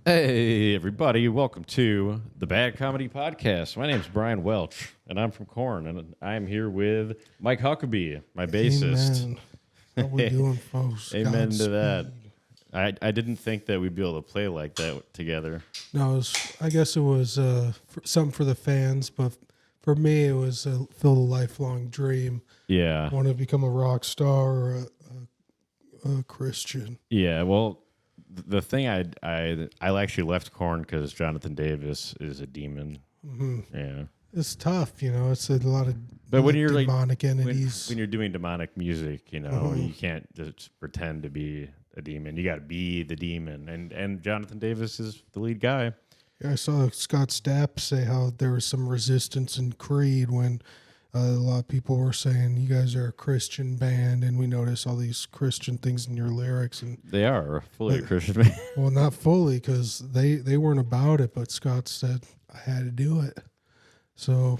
Hey, everybody. Welcome to the Bad Comedy Podcast. My name's Brian Welch, and I'm from Corn, and I'm here with Mike Huckabee, my bassist. Amen. How we doing, folks? Amen to that. Godspeed. I didn't think that we'd be able to play like that together. No, I guess it was something for the fans, but for me, it was filled a lifelong dream. Yeah. I want to become a rock star or a Christian. Yeah, well, the thing I actually left Corn because Jonathan Davis is a demon. Mm-hmm. Yeah. It's tough, it's a lot of But when you're demonic entities. when you're doing demonic music, you can't just pretend to be a demon. You got to be the demon. And Jonathan Davis is the lead guy. Yeah, I saw Scott Stapp say how there was some resistance in Creed when a lot of people were saying, you guys are a Christian band, and we notice all these Christian things in your lyrics. And They are fully a Christian band. well, not fully, because they weren't about it, but Scott said, I had to do it. So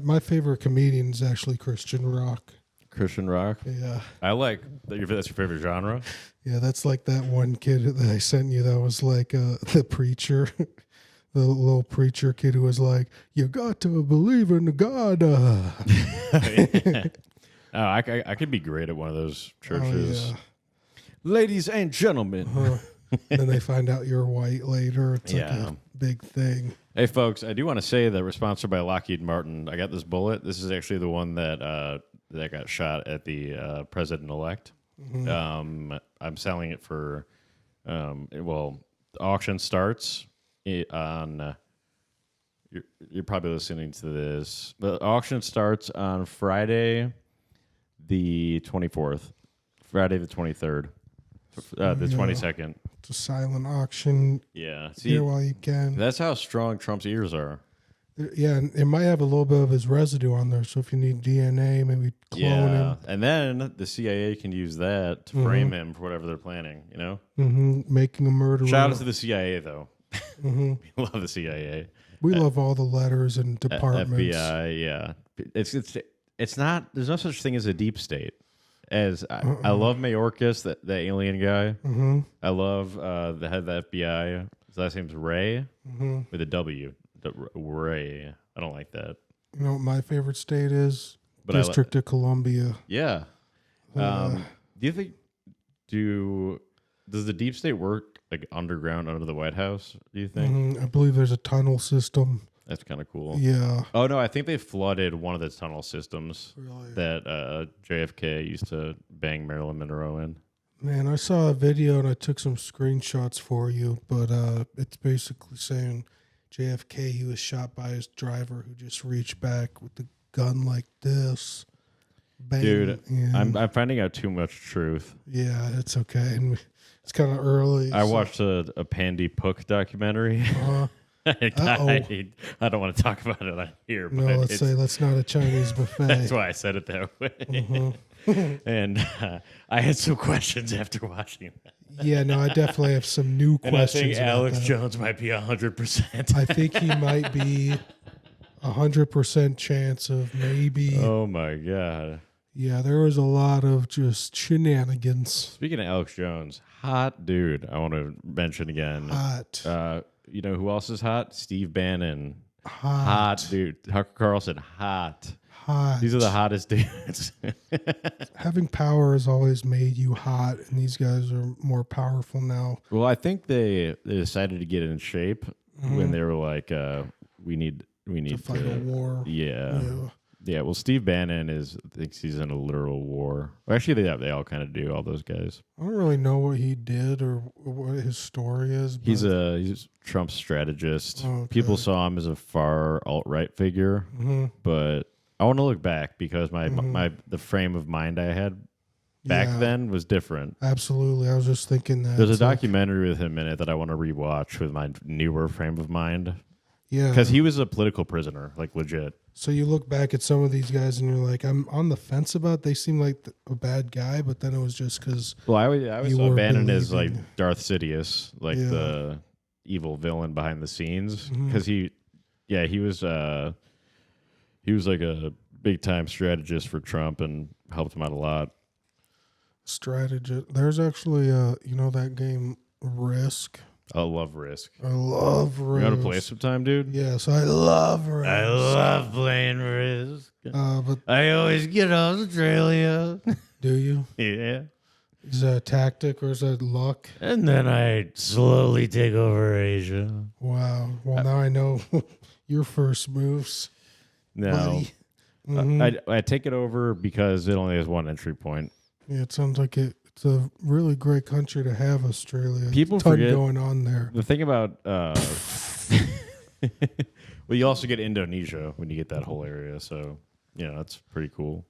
my favorite comedian is actually Christian rock. Christian rock? Yeah. I like that. That's your favorite genre? Yeah, that's like that one kid that I sent you that was like the preacher. The little preacher kid who was like, you got to believe in God. I could be great at one of those churches. Oh, yeah. Ladies and gentlemen. Then they find out you're white later. It's like Yeah. a big thing. Hey, folks, I do want to say that we're sponsored by Lockheed Martin. I got this bullet. This is actually the one that got shot at the president-elect. Mm-hmm. I'm selling it for, the auction starts on, you're probably listening to this. The auction starts on Friday the 24th, Friday the 23rd, the 22nd. It's a silent auction. Yeah. Here while you can. That's how strong Trump's ears are. Yeah, and it might have a little bit of his residue on there. So if you need DNA, maybe clone him. And then the CIA can use that to frame him for whatever they're planning, Mm-hmm. Making a murderer. Shout out to the CIA, though. Mm-hmm. We love the CIA. We love all the letters and departments. FBI, yeah. It's not, there's no such thing as a deep state. I love Mayorkas, the alien guy. Mm-hmm. I love the head of the FBI. His last name's Ray with a W. Ray. I don't like that. You know what my favorite state is? District of Columbia. Yeah. Do you think does the deep state work like underground under the White House? Do you think? Mm-hmm. I believe there's a tunnel system. That's kind of cool. Yeah. Oh no, I think they flooded one of the tunnel systems Really? that JFK used to bang Marilyn Monroe in. Man, I saw a video and I took some screenshots for you, but it's basically saying JFK, he was shot by his driver who just reached back with the gun like this. Bang. Dude, and I'm finding out too much truth. yeah, it's okay. And it's kind of early. I watched a Pandy Pook documentary. I don't want to talk about it on here. No, but let's say that's not a Chinese buffet. That's why I said it that way. Mm-hmm. And I had some questions after watching that. Yeah, no, I definitely have some new And I questions. think Alex about that. Jones might be 100%. I think he might be 100% chance of maybe. Oh my God. Yeah, there was a lot of just shenanigans. Speaking of Alex Jones, hot dude. I want to mention again. Hot. You know who else is hot? Steve Bannon. Hot. Dude. Tucker Carlson, hot. Hot. These are the hottest dudes. Having power has always made you hot, and these guys are more powerful now. Well, I think they decided to get in shape when they were like, we need To fight a war. Yeah. Yeah, well, Steve Bannon thinks he's in a literal war. Well, actually, they all kind of do, all those guys. I don't really know what he did or what his story is. But He's Trump's strategist. Okay. People saw him as a far alt-right figure, but I want to look back because the frame of mind I had back then was different. Absolutely. I was just thinking that. There's a documentary with him in it that I want to rewatch with my newer frame of mind. Yeah. Because he was a political prisoner, like legit. So you look back at some of these guys and you're like, I'm on the fence about. They seem like a bad guy, but then it was just because. Well, I was you were abandoned as like believing. Darth Sidious, like the evil villain behind the scenes, because he was like a big time strategist for Trump and helped him out a lot. Strategist. There's actually that game Risk. I love Risk. I love Risk. You want to play sometime, dude? Yes, I love Risk. I love playing Risk. But I always get Australia. do you? Yeah. Is that a tactic or is that luck? And then I slowly take over Asia. Wow. Well, now I know your first moves. No. Buddy. Mm-hmm. I take it over because it only has one entry point. Yeah, it sounds like it's a really great country to have, Australia. People ton forget going on there. the thing about. Well, you also get Indonesia when you get that whole area, so that's pretty cool.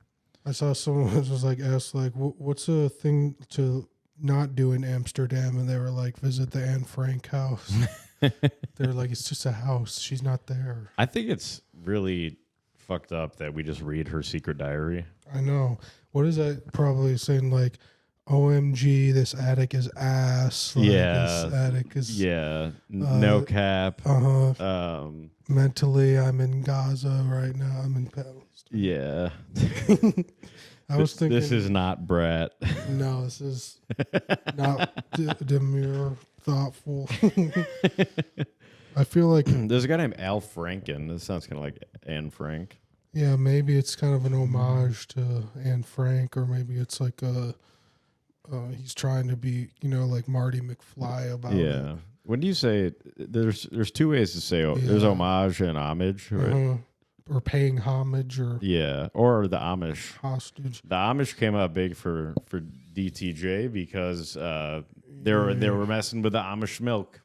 I saw someone was like asked like, "What's a thing to not do in Amsterdam?" And they were like, "Visit the Anne Frank house." They're like, "It's just a house. She's not there." I think it's really fucked up that we just read her secret diary. I know. What is that? Probably saying like, "OMG, this attic is ass." Like, this attic is no cap. Mentally, I'm in Gaza right now. I'm in Palestine. Yeah. I was thinking this is not Brat. No, this is not demure, thoughtful. I feel like there's a guy named Al Franken. This sounds kind of like Anne Frank. Yeah, maybe it's kind of an homage to Anne Frank, or maybe it's like he's trying to be, like Marty McFly about it. Yeah. When do you say there's two ways to say there's homage and homage, right? Or paying homage, or or the Amish hostage. The Amish came out big for DTJ because they were messing with the Amish milk.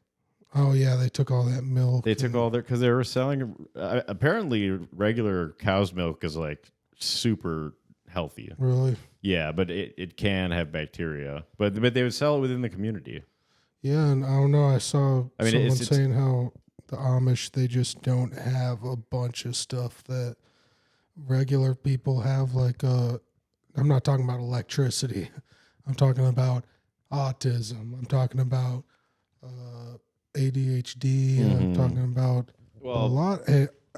Oh yeah, they took all that milk. They took all their because they were selling. Apparently, regular cow's milk is like super healthy. Really? Yeah, but it can have bacteria. But they would sell it within the community. Yeah, and I don't know. I saw someone saying how the Amish, they just don't have a bunch of stuff that regular people have. Like, I'm not talking about electricity. I'm talking about autism. I'm talking about ADHD. Mm-hmm. I'm talking about a lot.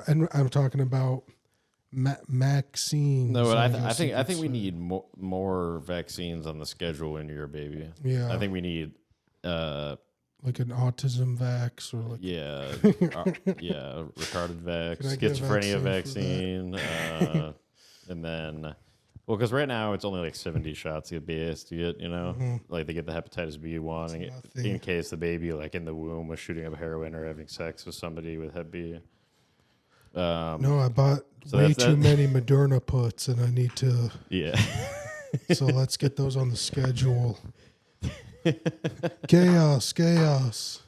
And I'm talking about vaccines. No, but I think we need more vaccines on the schedule in your baby. Yeah, I think we need like an autism vax, or like retarded vax, schizophrenia vaccine, and then because right now it's only like 70 shots of BS to get, like they get the hepatitis B1 in case the baby like in the womb was shooting up heroin or having sex with somebody with Hep B. No, I bought way too many Moderna puts, and I need to. Yeah. So let's get those on the schedule. Chaos.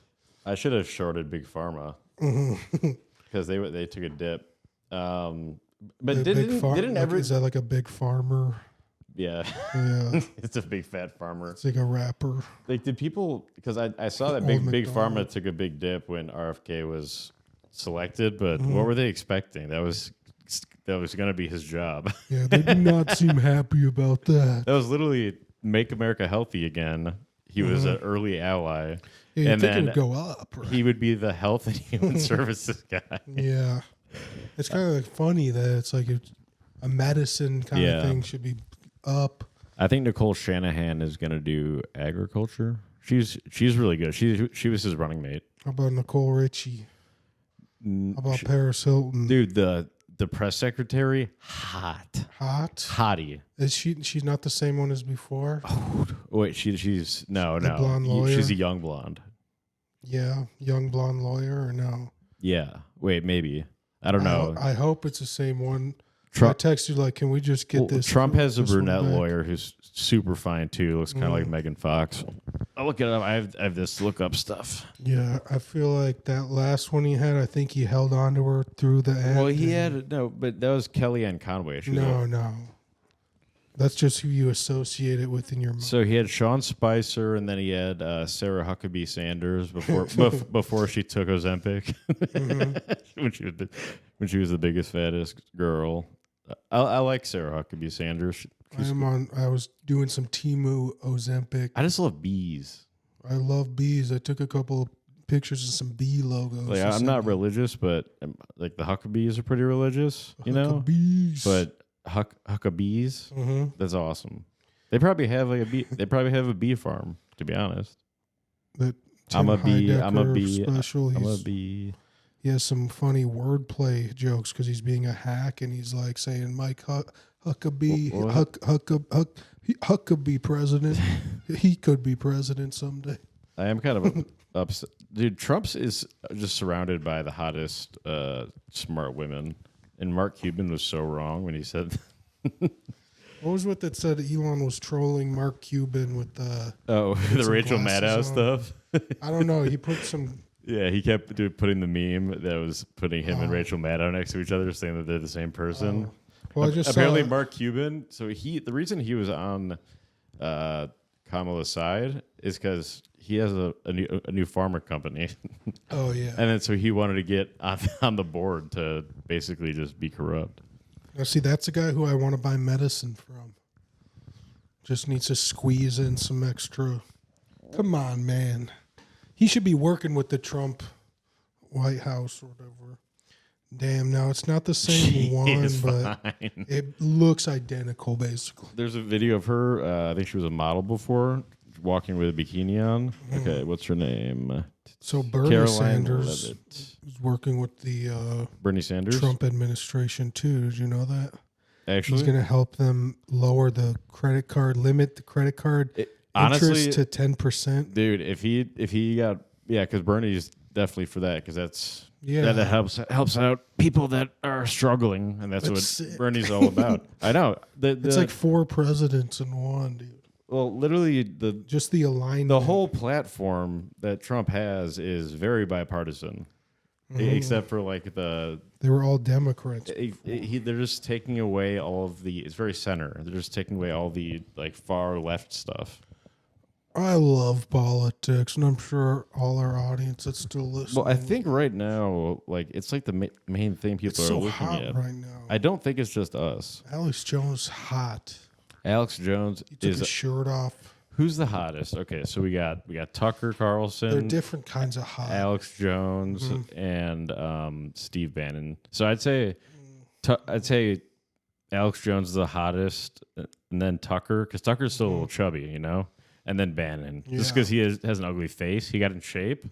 I should have shorted Big Pharma because they took a dip. But didn't ever is that like a big farmer? Yeah. It's a big fat farmer. It's like a rapper. Like, did people? Because I saw that big pharma took a big dip when RFK was selected, but what were they expecting? That was going to be his job. Yeah, they did not seem happy about that. That was literally make America healthy again. He was an early ally. Yeah, and then it would go up. Right? He would be the health and human services guy. Yeah. It's kind of like funny that it's like a medicine kind of thing should be up. I think Nicole Shanahan is going to do agriculture. She's really good. She was his running mate. How about Nicole Richie? How about Paris Hilton? Dude, the press secretary, hottie. Is she's not the same one as before? Oh, wait, she's no. Blonde lawyer? She's a young blonde. Yeah, young blonde lawyer, or no? Yeah. Wait, maybe. I don't know. I hope it's the same one. Trump, I text you like, can we just get this? Trump has a brunette lawyer who's super fine too. Looks kind of like Megan Fox. I'll look it up. I have this look up stuff. Yeah, I feel like that last one he had, I think he held on to her through the end. Well, he had but that was Kellyanne Conway. No. That's just who you associate it with in your mind. So he had Sean Spicer, and then he had Sarah Huckabee Sanders before she took Ozempic, when she was the biggest fattest girl. I like Sarah Huckabee Sanders. I was doing some Temu Ozempic. I just love bees. I love bees. I took a couple of pictures of some bee logos. Like, I'm not religious, but like the Huckabees are pretty religious, Huckabees. But Huckabees, that's awesome. They probably have a bee farm, to be honest. That Tim Heidecker special. He has some funny wordplay jokes because he's being a hack and he's like saying Mike Huckabee Huckabee president. He could be president someday. I am kind of upset. Dude, Trump's is just surrounded by the hottest smart women. And Mark Cuban was so wrong when he said... What was what that said Elon was trolling Mark Cuban with the Rachel Maddow stuff? I don't know. He put some... Yeah, he kept putting the meme that was putting him and Rachel Maddow next to each other, saying that they're the same person. Well, I just apparently Mark Cuban. So the reason he was on Kamala's side is because he has a new pharma company. Oh yeah, and then so he wanted to get on the board to basically just be corrupt. Now see, that's a guy who I want to buy medicine from. Just needs to squeeze in some extra. Come on, man. He should be working with the Trump White House or whatever. Damn, now it's not the same one, but it looks identical, basically. There's a video of her. I think she was a model before, walking with a bikini on. Okay, what's her name? So Bernie Caroline Sanders Levitt. is working with the Bernie Sanders Trump administration too. Did you know that? Actually, he's going to help them lower the credit card limit, the credit card interest to 10%. Dude, if he got because Bernie's definitely for that because that's. Yeah, that helps out people that are struggling, and that's what sick. Bernie's all about. I know. It's like 4 presidents in one, dude. Well, literally, the alignment. The whole platform that Trump has is very bipartisan, except for like they were all Democrats. They're just taking away all of the. It's very center. They're just taking away all the like far left stuff. I love politics, and I'm sure all our audience that's still listening. Well, I think right now, like it's like the main thing people are looking hot right now. I don't think it's just us. Alex Jones hot. Alex Jones he took his shirt off. Who's the hottest? Okay, so we got Tucker Carlson. They're different kinds of hot. Alex Jones and Steve Bannon. So I'd say Alex Jones is the hottest, and then Tucker because Tucker's still a little chubby, you know. And then Bannon, just because he has an ugly face, he got in shape,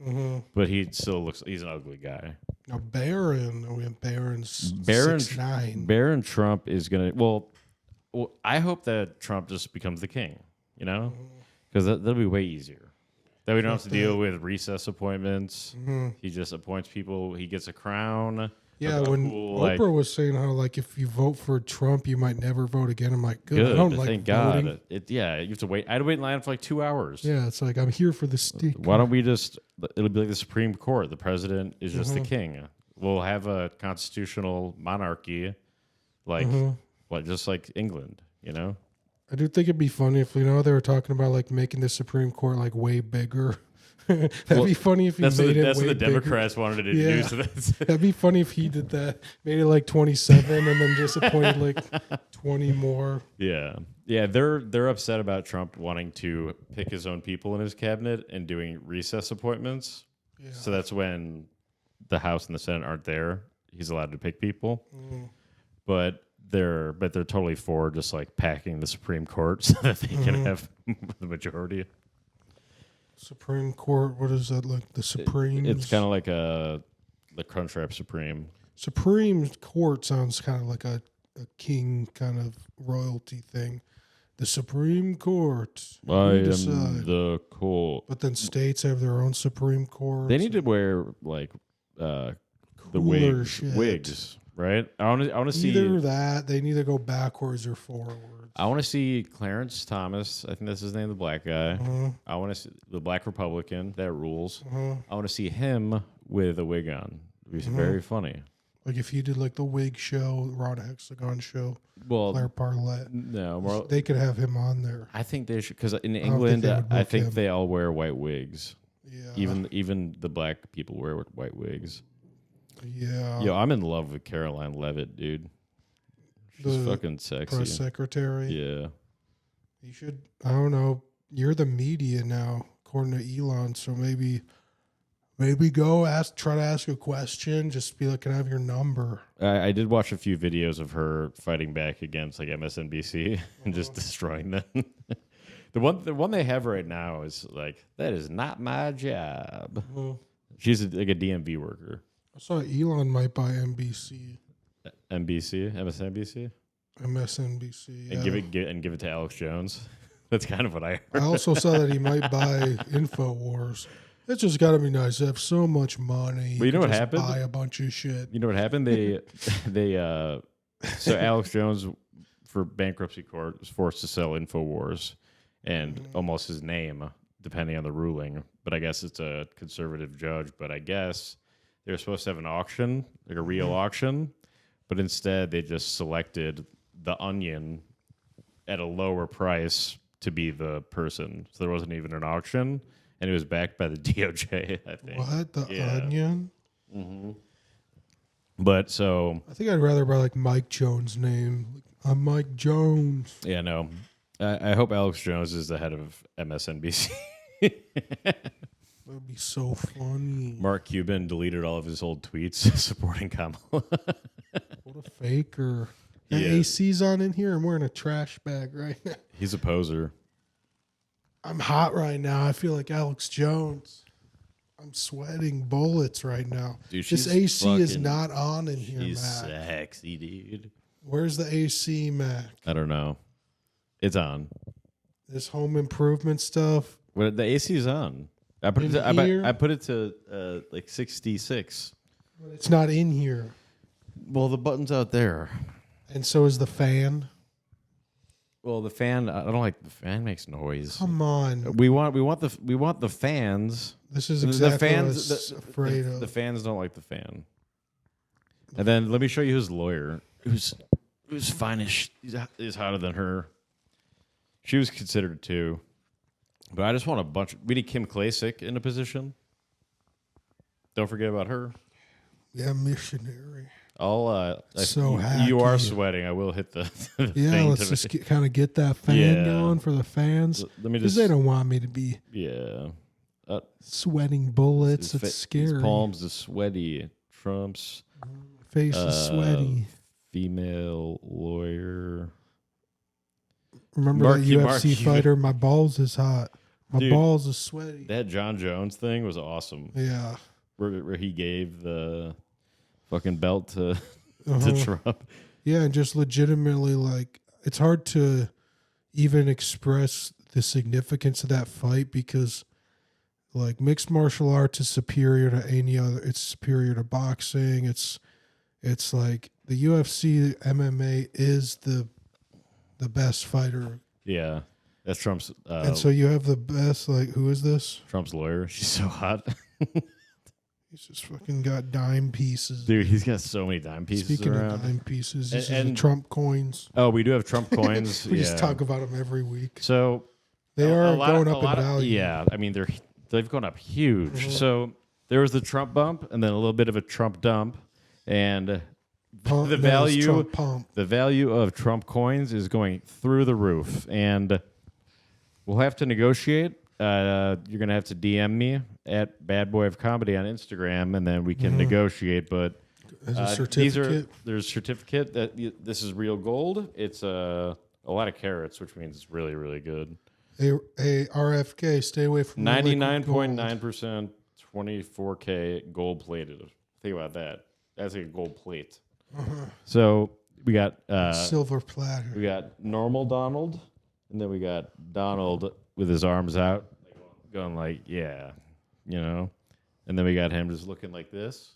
but he still he's an ugly guy. Now Barron, we have Barron's 6'9". Barron Trump is gonna. Well, I hope that Trump just becomes the king, you know, because that'll be way easier. That we don't have to deal with recess appointments. He just appoints people. He gets a crown. Yeah, when Oprah was saying how like if you vote for Trump, you might never vote again. I'm like, good. I don't like thank voting. God. You have to wait. I had to wait in line for like 2 hours. Yeah, it's like I'm here for the stick. Why don't we just? It'll be like the Supreme Court. The president is just the king. We'll have a constitutional monarchy, like just like England. You know. I do think it'd be funny if they were talking about like making the Supreme Court like way bigger. That'd be funny if he made it. That's way what the bigger. Democrats wanted to do. So that'd be funny if he did that. Made it like 27 and then just appointed like 20 more. Yeah. They're upset about Trump wanting to pick his own people in his cabinet and doing recess appointments. Yeah. So that's when the House and the Senate aren't there. He's allowed to pick people, but they're totally for just like packing the Supreme Court so that they can have the majority. Supreme Court, what is that like? The Supreme? It's kind of like the Crunchwrap Supreme. Supreme Court sounds kind of like a king kind of royalty thing. The Supreme Court. I am the court. But then states have their own Supreme Court. They need to wear like the wigs, right? I want to see either that. They need to go backwards or forwards. I want to see Clarence Thomas. I think that's his name, the black guy. I want to see the black Republican that rules. I want to see him with a wig on. It'd be very funny. Like if he did like the wig show, Rod Hexagon show, Claire Parlett. No, they could have him on there. I think they should because in England, I think they all wear white wigs. Yeah, even the black people wear white wigs. Yeah. Yo, I'm in love with Caroline Levitt, dude. She's fucking sexy. Press secretary. Yeah. You should. I don't know. You're the media now, according to Elon. So maybe go try to ask a question. Just be like, can I have your number? I did watch a few videos of her fighting back against like MSNBC and just destroying them. The one they have right now is like, that is not my job. She's like a DMV worker. I saw Elon might buy NBC. MSNBC, MSNBC. and give it to Alex Jones. That's kind of what I heard. I also saw that he might buy InfoWars. It's just got to be nice to have so much money. Well, you know what happened? Buy a bunch of shit. You know what happened? So Alex Jones, for bankruptcy court, was forced to sell InfoWars and almost his name, depending on the ruling. But I guess it's a conservative judge. But I guess they were supposed to have an auction, like a real auction, but instead they just selected The Onion at a lower price to be the person. So there wasn't even an auction, and it was backed by the DOJ, I think. What? The Onion? Mm-hmm. But so... I think I'd rather buy like Mike Jones' name. I'm Mike Jones. Yeah, no. I hope Alex Jones is the head of MSNBC. That would be so funny. Mark Cuban deleted all of his old tweets supporting Kamala. What a faker. The AC's on in here. I'm wearing a trash bag right now. He's a poser. I'm hot right now. I feel like Alex Jones. I'm sweating bullets right now. Dude, this AC is not on in here, She's Matt. sexy, dude. Where's the AC, Mac? I don't know. It's on. This home improvement stuff. Well, the AC is on. I put it to like 66. But it's not in here. Well, the button's out there. And so is the fan. Well, the fan. I don't like the fan. Makes noise. Come on. We want the fans. This is exactly the fans, what I was afraid of. The fans don't like the fan. And then let me show you his lawyer, who's finish. He's hotter than her. She was considered too, but I just want a bunch. We need Kim Klacik in a position. Don't forget about her. Yeah, missionary. I'll. So you are hacky. sweating. I will hit the Yeah, thing let's just kind of get that fan going for the fans. Let me Because just. they don't want me to be Sweating bullets. It's scary. His palms are sweaty. Trump's face is sweaty. Female lawyer. Remember that UFC fighter? My balls is hot. My balls is sweaty. That John Jones thing was awesome. Yeah. Where he gave the fucking belt to Trump. Yeah, and just legitimately, like, it's hard to even express the significance of that fight because, like, mixed martial arts is superior to any other. It's superior to boxing. It's like the UFC MMA is the best fighter. Yeah, that's Trump's. And so you have the best. Like, who is this? Trump's lawyer. She's so hot. He's just fucking got dime pieces. Dude, he's got so many dime pieces Speaking around. of dime pieces, this is the Trump coins. Oh, we do have Trump coins. We just talk about them every week. So they are going up in value. Yeah, I mean they've gone up huge. So there was the Trump bump, and then a little bit of a Trump dump, and the value of Trump coins is going through the roof, and we'll have to negotiate. You're gonna have to DM me at badboyofcomedy on Instagram, and then we can negotiate. But there's a certificate. There's a certificate that this is real gold. It's a lot of carats, which means it's really, really good. A RFK, stay away from 99.9%, 24K gold plated. Think about that. That's like a gold plate. So we got silver platter. We got normal Donald, and then we got Donald with his arms out, going like, yeah, you know. And then we got him just looking like this.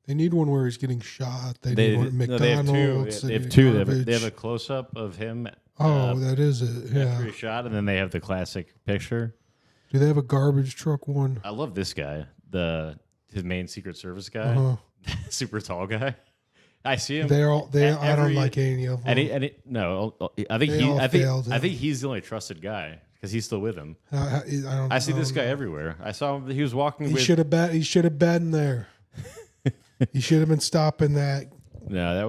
They need one where he's getting shot. They need one at McDonald's. They have two. They have a close up of him. That is it. Yeah. After he shot, and then they have the classic picture. Do they have a garbage truck one? I love this guy, his main Secret Service guy, super tall guy. I see him. I don't like any of them. I think he's the only trusted guy because he's still with him. I see this guy everywhere. I saw him. He was walking. He should have been there. He should have been stopping that. No, that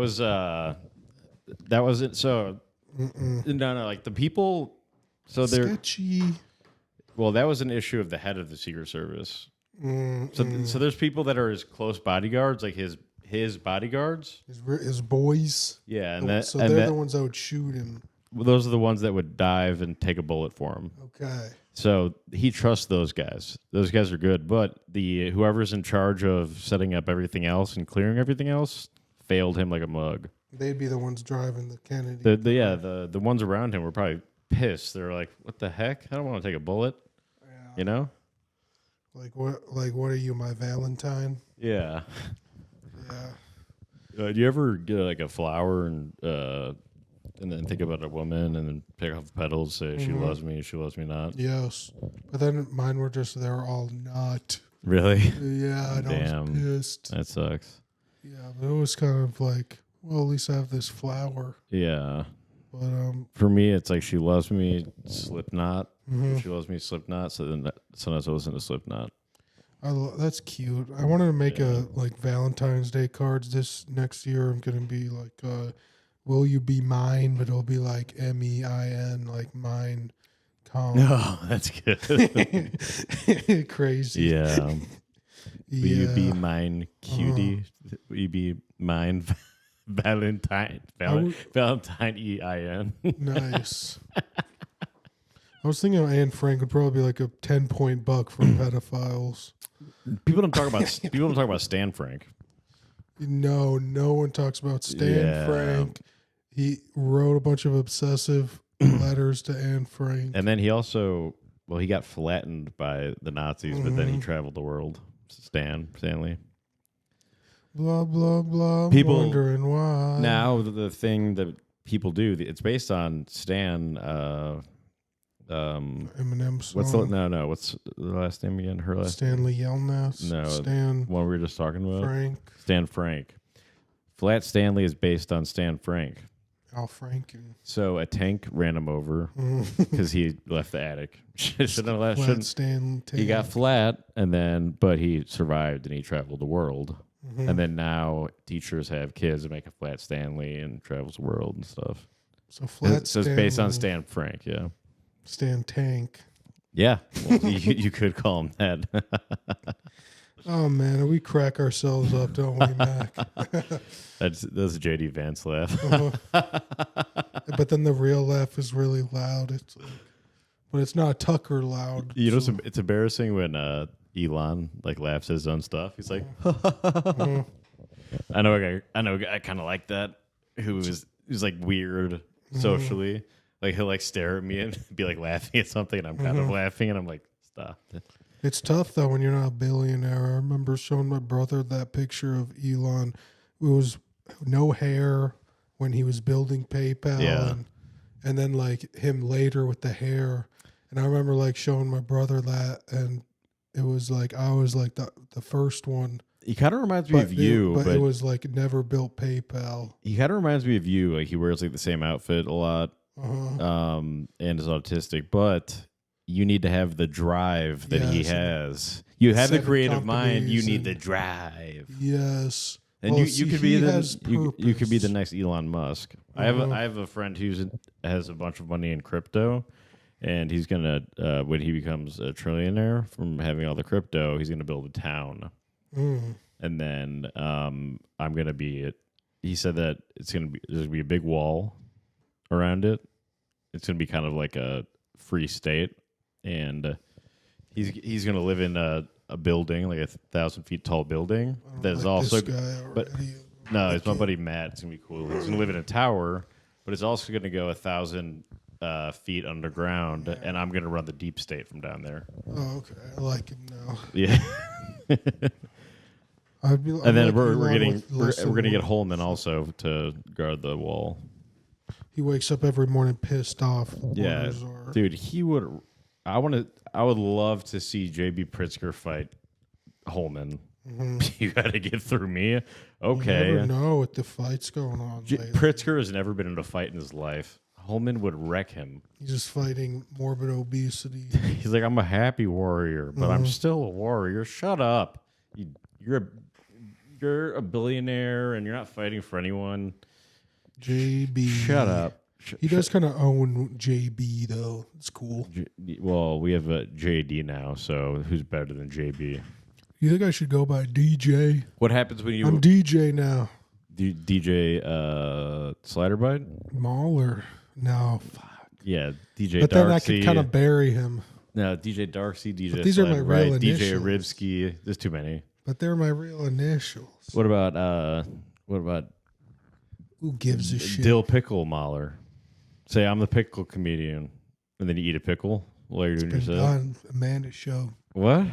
wasn't. So no, like the people. So they're sketchy. Well, that was an issue of the head of the Secret Service. So there's people that are his close bodyguards, like his bodyguards, his boys. Yeah, they're the ones that would shoot him. those are the ones that would dive and take a bullet for him. Okay. So he trusts those guys. Those guys are good, but whoever's in charge of setting up everything else and clearing everything else failed him like a mug. They'd be the ones driving the Kennedy. The ones around him were probably pissed. They're like, "What the heck? I don't want to take a bullet." Yeah. You know? Like what? Like what are you, my Valentine? Yeah. Yeah. Do you ever get like a flower and then think about a woman and then pick off the petals, say she loves me not? Yes. But then mine were just they're all not. Really? Yeah. And Damn. I was pissed. That sucks. Yeah, but it was kind of like, well, at least I have this flower. Yeah. But for me, it's like she loves me, Slipknot. She loves me, Slipknot. So then sometimes I listen to Slipknot. that's cute. I wanted to make a like Valentine's Day cards this next year. I'm gonna be like, will you be mine? But it'll be like MEIN, like mine. No, that's good. Crazy. Yeah. Will you be mine, cutie? Will you be mine, Valentine? Valentine EIN. Nice. I was thinking Anne Frank would probably be like a 10-point buck for pedophiles. People don't talk about Stan Frank. No one talks about Stan Frank. He wrote a bunch of obsessive letters to Anne Frank. And then he also, he got flattened by the Nazis, but then he traveled the world. Stanley. Blah, blah, blah. People wondering why. Now, the thing that people do, it's based on Stan. Eminem song. What's the last name again? Her last Stanley Yelnats. No. Stan. One we were just talking about? Frank. Stan Frank. Flat Stanley is based on Stan Frank. Al Franken. So a tank ran him over because he left the attic. He got flat, but he survived and he traveled the world. And then now teachers have kids that make a flat Stanley and travels the world and stuff. So flat. So it's based on Stan Frank, yeah. Stan Tank. Yeah, well, you could call him that. Oh man, we crack ourselves up, don't we, Mac? That's a JD Vance laugh. But then the real laugh is really loud. It's like, but it's not Tucker loud. You know, it's embarrassing when Elon like laughs at his own stuff. He's like, I know a guy kind of like that who's like weird socially. Like he'll like stare at me and be like laughing at something, and I'm kind of laughing, and I'm like, stop. It's tough though when you're not a billionaire. I remember showing my brother that picture of Elon. It was no hair when he was building PayPal, and then like him later with the hair. And I remember like showing my brother that, and it was like I was like the first one. He kind of reminds me of you, but it was like never built PayPal. He kind of reminds me of you. Like he wears like the same outfit a lot, and is autistic, but you need to have the drive that he has. You have the creative mind. You need the drive. Yes. And you could be you could be the next Elon Musk. I have a friend who has a bunch of money in crypto, and he's gonna when he becomes a trillionaire from having all the crypto, he's gonna build a town. And then I'm gonna be it. He said that there's gonna be a big wall around it. It's gonna be kind of like a free state, and he's gonna live in a building, like 1,000 feet tall building. That's like also, but no, it's my buddy Matt. It's gonna be cool. He's gonna live in a tower, but it's also gonna go 1,000 feet underground, and I'm gonna run the deep state from down there. Oh, okay. I like it now. Yeah. And then we're gonna get Holman also to guard the wall. He wakes up every morning pissed off. Yeah, dude, he would. I would love to see JB Pritzker fight Holman. You got to get through me. Okay. You never know what the fight's going on. Pritzker has never been in a fight in his life. Holman would wreck him. He's just fighting morbid obesity. He's like, I'm a happy warrior, but I'm still a warrior. Shut up. You're a billionaire and you're not fighting for anyone. JB. Shut up. He does kind of own JB, though. It's cool. Well, we have a JD now, so who's better than JB? You think I should go by DJ? What happens when you... I'm DJ now. DJ Slider Bite? Mahler. No, fuck. Yeah, DJ But Darksy. then I could kind of bury him. No, DJ Darksy, DJ But these are my real DJ initials. Arivsky. There's too many. But they're my real initials. What about who gives a shit? Dill Pickle Mahler? Say I'm the pickle comedian, and then you eat a pickle while you're doing your set. On Amanda's show. What?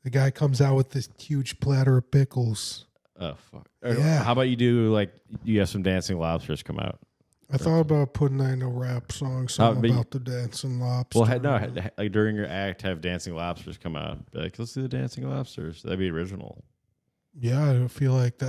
The guy comes out with this huge platter of pickles. Oh fuck! Yeah. How about you do like you have some dancing lobsters come out? I thought about putting in a rap song about the dancing lobster. Well, like during your act, have dancing lobsters come out. Be like, let's do the dancing lobsters. That'd be original. Yeah, I feel like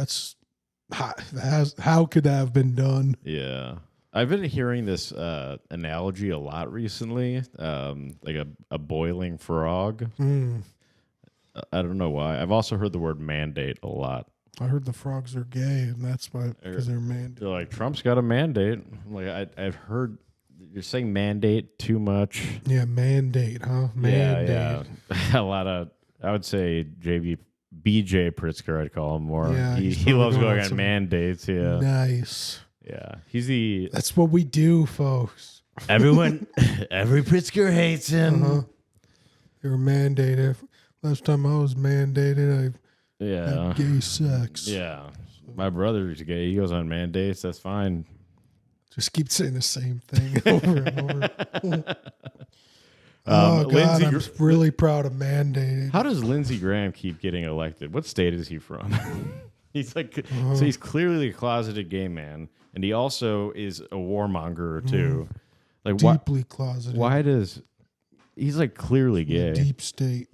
how could that have been done? Yeah. I've been hearing this analogy a lot recently, like a boiling frog. I don't know why. I've also heard the word mandate a lot. I heard the frogs are gay, and that's why because they're mandated. They're like, Trump's got a mandate. I'm like, I've heard you're saying mandate too much. Yeah, mandate, huh? Mandate. Yeah. A lot of, I would say BJ Pritzker, I'd call him more. Yeah, he loves going on mandates. Yeah. Nice. Yeah. That's what we do, folks. Every Pritzker hates him. They were mandated. Last time I was mandated, I had gay sex. Yeah. My brother's gay. He goes on mandates. That's fine. Just keep saying the same thing over and over. God, Lindsey I'm really proud of mandated. How does Lindsey Graham keep getting elected? What state is he from? He's like, so he's clearly a closeted gay man, and he also is a warmonger too. Like deeply closeted. Why does he's like clearly gay? Deep state.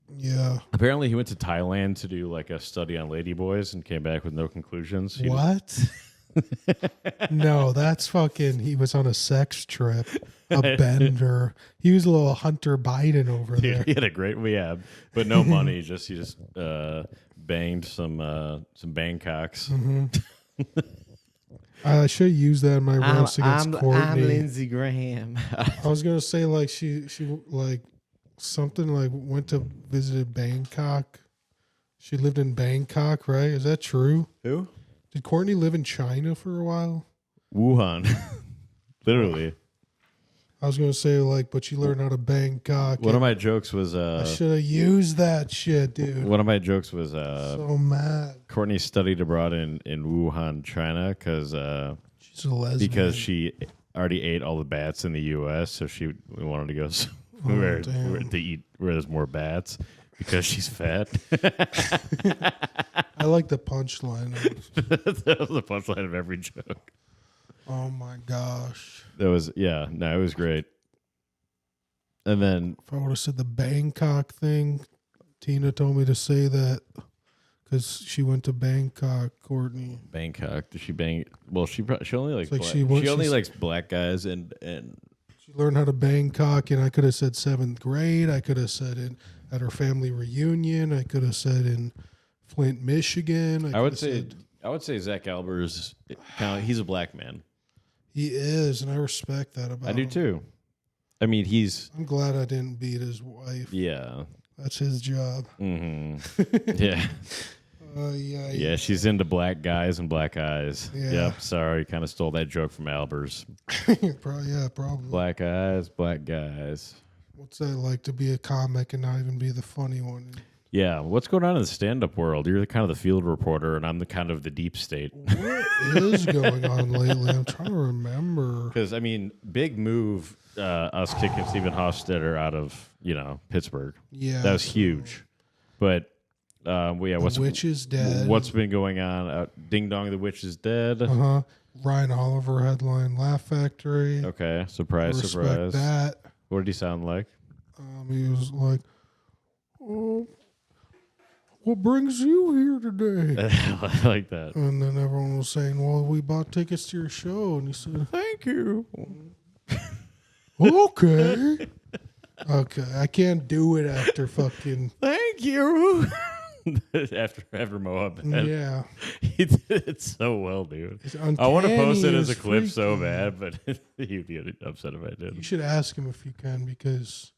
Yeah. Apparently, he went to Thailand to do like a study on ladyboys and came back with no conclusions. What? No, that's fucking. He was on a sex trip, a Bender. He was a little Hunter Biden over there. He had a great but no money. He just banged some Bangkoks. I should use that in my roast against Courtney. I'm Lindsey Graham. I was gonna say like she like something like went to visit Bangkok. She lived in Bangkok, right? Is that true? Who? Did Courtney live in China for a while? Wuhan. Literally. I was going to say, like, but you learned how to Bangkok. One of my jokes was... I should have used that shit, dude. One of my jokes was... so mad. Courtney studied abroad in Wuhan, China, because... she's a lesbian. Because she already ate all the bats in the U.S., so she wanted to go somewhere to eat where there's more bats. Because she's fat. I like the punchline. That was the punchline of every joke. Oh my gosh. It was great. And then if I would have said the Bangkok thing, Tina told me to say that because she went to Bangkok, Courtney. Bangkok. Did she bang? Well, she only likes like black. she only likes black guys and she learned how to Bangkok, and I could have said 7th grade. I could have said at her family reunion. I could have said in Flint, Michigan. I would say Zach Albers. He's a black man. He is, and I respect that about him. I do too. I mean, I'm glad I didn't beat his wife. Yeah. That's his job. Mm-hmm. Yeah. Yeah, she's into black guys and black eyes. Yeah. Yep, sorry. Kind of stole that joke from Albers. Probably. Black eyes, black guys. What's that like to be a comic and not even be the funny one? Yeah, what's going on in the stand-up world? You're the kind of the field reporter, and I'm the kind of the deep state. What is going on lately? I'm trying to remember. Because, I mean, big move, us kicking Stephen Hofstetter out of, Pittsburgh. Yeah. That was huge. But, the witch is dead. What's been going on? Ding Dong, the witch is dead. Uh-huh. Ryan Oliver headline Laugh Factory. Okay, surprise. That. What did he sound like? He was like, "Oh, what brings you here today?" I like that. And then everyone was saying, "Well, we bought tickets to your show," and he said, "Thank you." Okay. Okay, I can't do it after fucking. Thank you. after Moab. Yeah. He did it so well, dude. I want to post it as a clip freaky. So bad, but he'd be upset if I did. You should ask him if you can, because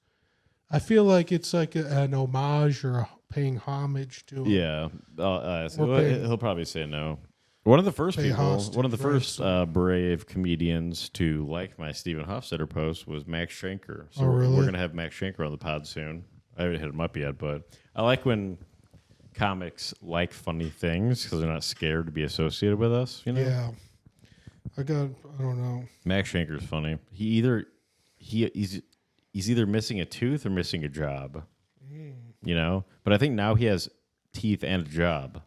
I feel like it's like an homage or paying homage to him. Yeah. I'll ask him. He'll probably say no. One of the first pay people, hostage, one of the right? first brave comedians to like my Stephen Hofstetter post was Max Schenker. So really? we're gonna have Max Schenker on the pod soon. I haven't hit him up yet, but I like when comics like funny things because they're not scared to be associated with us. You know? Yeah. I don't know. Max Schenker's funny. He's either missing a tooth or missing a job. You know, but I think now he has teeth and a job.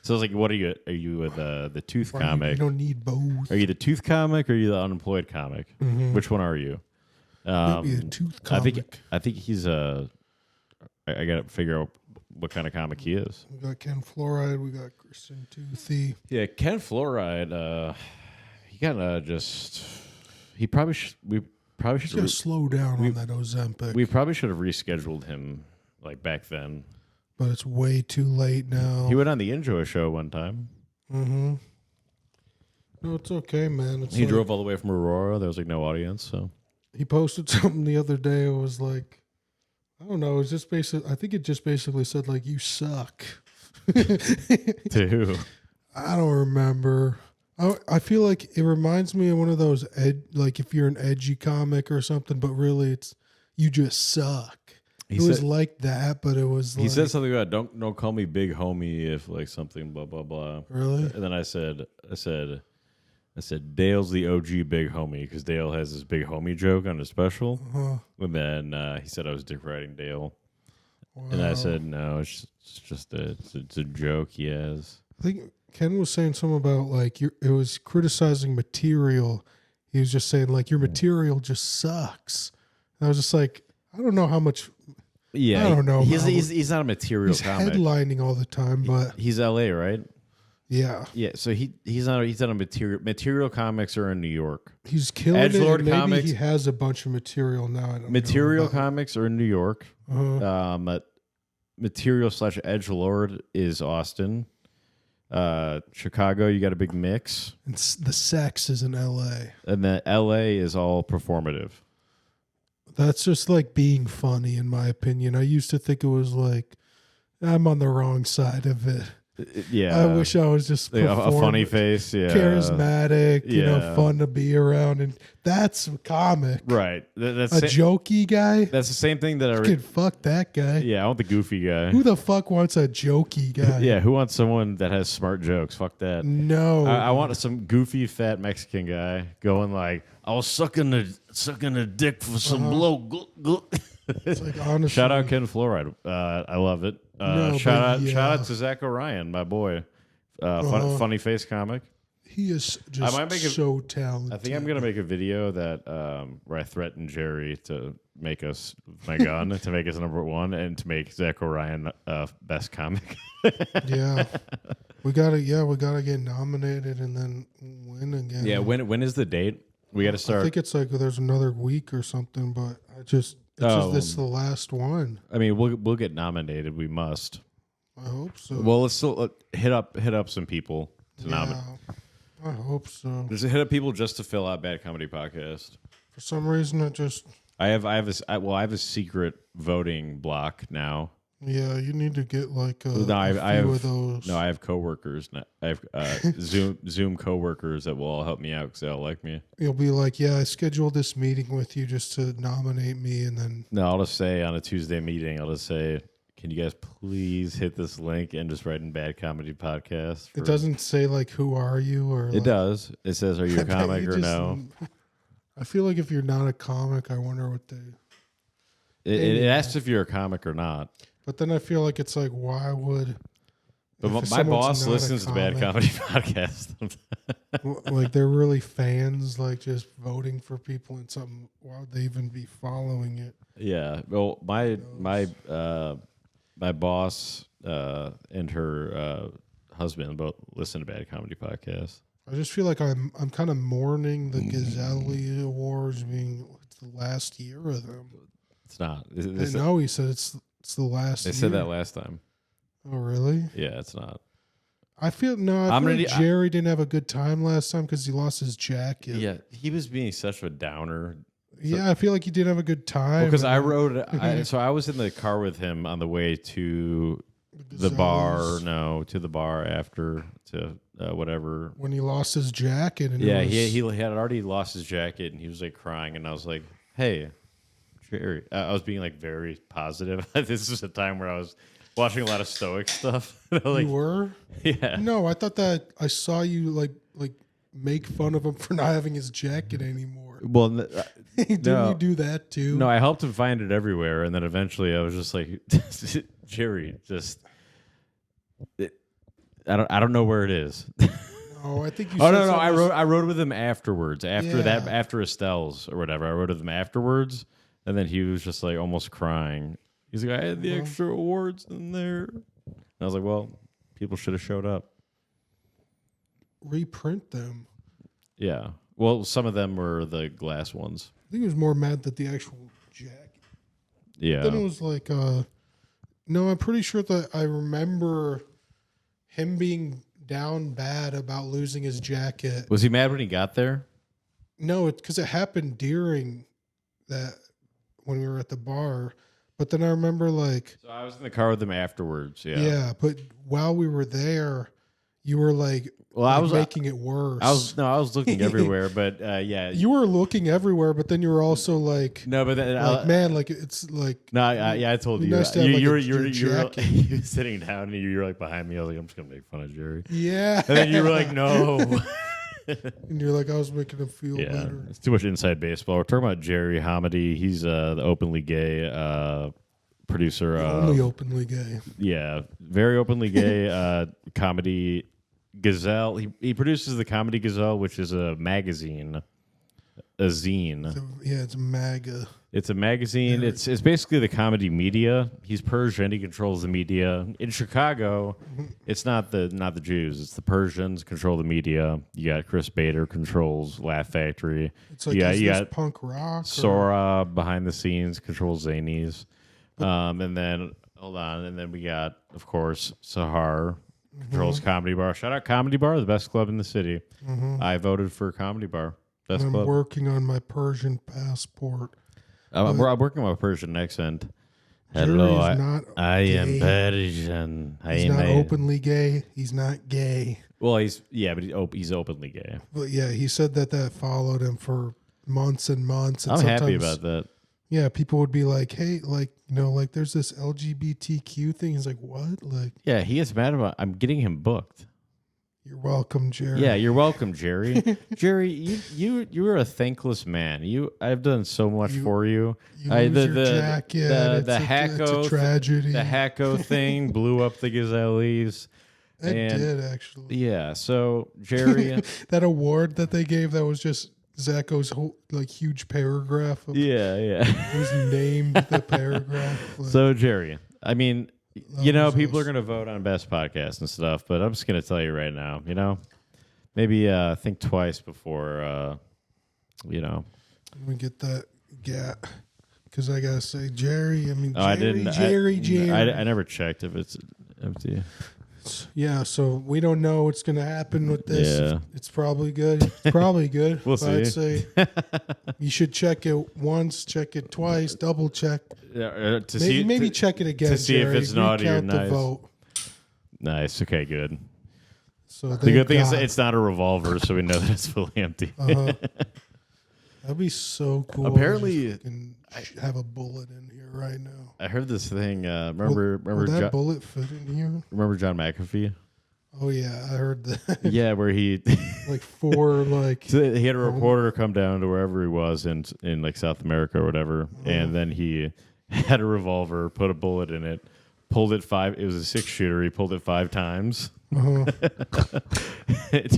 So I was like, "What are you? Are you the tooth comic? You don't need both. Are you the tooth comic or are you the unemployed comic? Which one are you?" Maybe a tooth comic. I think he's I got to figure out what kind of comic he is. We got Ken Fluoride. We got Kristen Toothy. Yeah, Ken Fluoride. He kind of just. He probably should. We probably should. He's got to slow down on that Ozempic. We probably should have rescheduled him like back then. But it's way too late now. He went on the Enjoy show one time. Mm-hmm. No, it's okay, man. He drove all the way from Aurora. There was like no audience, so he posted something the other day. It was like, I don't know. It was just basically. I think it just basically said like, "You suck." To who? I don't remember. I feel like it reminds me of one of those like if you're an edgy comic or something, but really it's you just suck. It was like that, but it was. He said something about don't call me big homie if like something blah blah blah. Really? And then I said Dale's the OG big homie because Dale has this big homie joke on his special. And then he said I was dick riding Dale, and I said no, it's just it's a joke he has. I think Ken was saying something about like it was criticizing material. He was just saying like your material just sucks. And I was just like, I don't know how much. Yeah, I don't know. He's not a material comic. He's headlining all the time, but he's LA, right? Yeah. Yeah, so he's not a material comics are in New York. He's killing Edgelord it. Maybe comics, he has a bunch of material now. I don't material know comics are in New York. Material / edgelord is Austin. Chicago, you got a big mix. And the sex is in LA. And then LA is all performative. That's just like being funny, in my opinion. I used to think it was like, I'm on the wrong side of it. Yeah. I wish I was just like a funny face, yeah. Charismatic, you know, fun to be around. And that's a comic. Right. That's a jokey guy. That's the same thing that I... fuck that guy. Yeah, I want the goofy guy. Who the fuck wants a jokey guy? Yeah, who wants someone that has smart jokes? Fuck that. No. I want some goofy, fat Mexican guy going like, I was sucking a dick for some blow. It's like, honestly, shout out Ken Fluoride. I love it. Shout out to Zach Orion, my boy. Funny face comic. He is just so talented. I think I'm gonna make a video that where I threaten Jerry to make us my gun to make us #1 and to make Zach Orion best comic. Yeah, we gotta get nominated and then win again. Yeah, when is the date? We got to start. I think it's like there's another week or something, but this is the last one. I mean, we'll get nominated. We must. I hope so. Well, let's still hit up some people to nominate. I hope so. Just hit up people just to fill out Bad Comedy Podcast. For some reason, I have a secret voting block now. Yeah, you need to get like a few of those. No, I have coworkers. I have Zoom coworkers that will all help me out because they all like me. You'll be like, yeah, I scheduled this meeting with you just to nominate me, and then no, I'll just say on a Tuesday meeting, I'll just say, can you guys please hit this link and just write in Bad Comedy Podcast? It doesn't say like who are you or it does. It says are you a comic or no? I feel like if you're not a comic, I wonder what it asks if you're a comic or not. But then I feel like it's like, why would... But my boss listens to Bad Comedy Podcast. Like, they're really fans, like, just voting for people and something. Why would they even be following it? Yeah. Well, my boss and her husband both listen to Bad Comedy Podcast. I just feel like I'm kind of mourning the Gazelle Awards being the last year of them. It's not. No, he said it's the last year. They said that last time. Oh, really? Yeah, it's not. I feel like Jerry didn't have a good time last time because he lost his jacket. Yeah, he was being such a downer. Yeah, I feel like he did have a good time. Because I rode, so I was in the car with him on the way to the bar. No, to the bar after to whatever. When he lost his jacket. And yeah, he had already lost his jacket, and he was like crying, and I was like, "Hey, Jerry." I was being like very positive. This is a time where I was watching a lot of Stoic stuff. You were? Yeah. No, I thought that I saw you like make fun of him for not having his jacket anymore. Well, didn't you do that too? No, I helped him find it everywhere, and then eventually I was just like, Jerry, I don't know where it is. No, I think you. Oh no, I rode with him afterwards. After Estelle's or whatever, I rode with him afterwards, and then he was just like almost crying. He's like, I had the extra awards in there, and I was like, well, people should have showed up. Reprint them. Yeah. Well, some of them were the glass ones. I think he was more mad that the actual jacket. Yeah. Then it was like, no, I'm pretty sure that I remember him being down bad about losing his jacket. Was he mad when he got there? No, it's because it happened during that when we were at the bar. But then I remember like. So I was in the car with him afterwards. Yeah. Yeah, but while we were there, you were like. Well, I was making it worse. I was looking everywhere, but yeah, you were looking everywhere, but then you were also like, no, but then, like, man, like it's like, no, I told you, nice you were sitting down and you were like behind me. I was like, I'm just gonna make fun of Jerry. Yeah, and then you were like, no, and you're like, I was making him feel better. It's too much inside baseball. We're talking about Jerry Homedy. He's the openly gay producer. Only openly gay. Yeah, very openly gay comedy. Gazelle. He produces the Comedy Gazelle, which is a magazine, a zine. It's MAGA. It's a magazine. Yeah. It's basically the comedy media. He's Persian. He controls the media in Chicago. It's not the Jews. It's the Persians control the media. You got Chris Bader controls Laugh Factory. It's like you got punk rock. Sora behind the scenes controls Zanies. And then hold on, and then we got of course Sahar. Controls Comedy Bar. Shout out Comedy Bar, the best club in the city. I voted for Comedy Bar. Best club. I'm working on my Persian passport. I'm working on my Persian accent. Hello, I am Persian. He's not openly gay. He's not gay. Well, he's openly gay. But yeah, he said that followed him for months and months. And I'm happy about that. Yeah, people would be like, hey, like, you know, like there's this LGBTQ thing. He's like, what? Like, yeah, he gets mad about I'm getting him booked. You're welcome, Jerry. Yeah, you're welcome, Jerry. Jerry, you are a thankless man. I've done so much for you. You lose your jacket. The Hacko it's a tragedy. The Hacko thing blew up the Gazelles. It did actually. Yeah, so Jerry, that award that they gave that was just Zacho's whole like huge paragraph. Yeah. His named the paragraph. Like, so Jerry, I mean, you know, people are going to vote on best podcast and stuff, but I'm just going to tell you right now, you know, maybe think twice before, you know. Let me get that because I gotta say Jerry. I mean, Jerry. Jerry. I never checked if it's empty. Yeah, so we don't know what's going to happen with this. Yeah. It's probably good. It's probably good. We'll see. I'd say you should check it once, check it twice, double check. Yeah, maybe check it again to see Jerry. If it's naughty or nice. Vote. Nice. Okay, good. So the good thing is it's not a revolver, so we know that it's fully empty. That'd be so cool. Apparently, have a bullet in here right now. I heard this thing. Remember that bullet fit in here? Remember John McAfee? Oh yeah, I heard that. Yeah, where he like so he had a reporter come down to wherever he was in like South America or whatever, and then he had a revolver, put a bullet in it, pulled it it was a 6-shooter. He pulled it 5 times to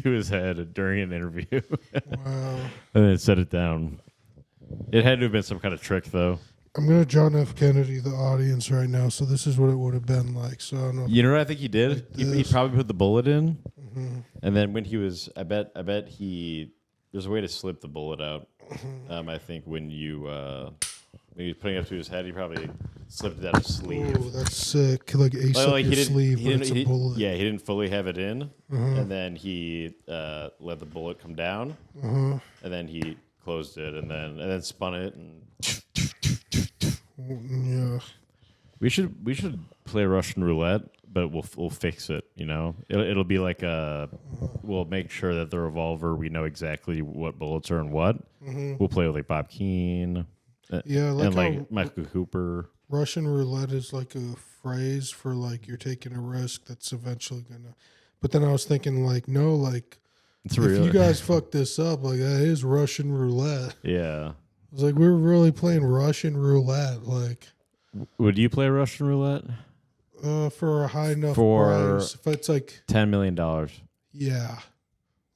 his head during an interview. Wow. And then set it down. It had to have been some kind of trick, though. I'm going to John F. Kennedy the audience right now, so this is what it would have been like. So I don't know. You know what I think he did? He probably put the bullet in, and then when he was, I bet there's a way to slip the bullet out. I think when he was putting it up to his head, he probably slipped it out his sleeve. Oh, that's sick. Like ace up your sleeve, but it's a bullet. Yeah, he didn't fully have it in, and then he let the bullet come down, and then he closed it, and then spun it, and yeah. We should play Russian roulette but we'll fix it. You know, it'll be like we'll make sure that the revolver we know exactly what bullets are and what. Mm-hmm. We'll play with like Bob Keane, and like Michael Cooper. Russian roulette is like a phrase for like you're taking a risk that's eventually gonna. But then I was thinking like no, like if you guys fuck this up, like that is Russian roulette. Yeah, I was like we're really playing Russian roulette. Like, would you play Russian roulette? For a high enough price, if it's like $10 million. Yeah,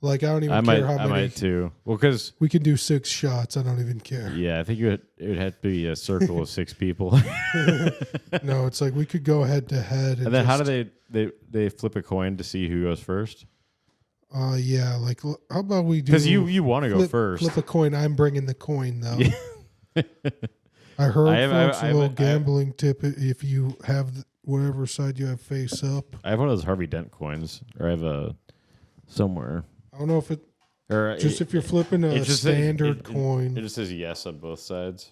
like I don't even care how many. I might too. Well, because we can do 6 shots. I don't even care. Yeah, I think it would have to be a circle of 6 people. No, it's like we could go head to head. And then how do they flip a coin to see who goes first? Yeah, like how about we do? Because you want to go first. Flip a coin. I'm bringing the coin though. Yeah. I heard folks a little gambling tip. If you have whatever side you have face up. I have one of those Harvey Dent coins, or I have a somewhere. I don't know if it. Or just if you're flipping a standard coin. It just says yes on both sides.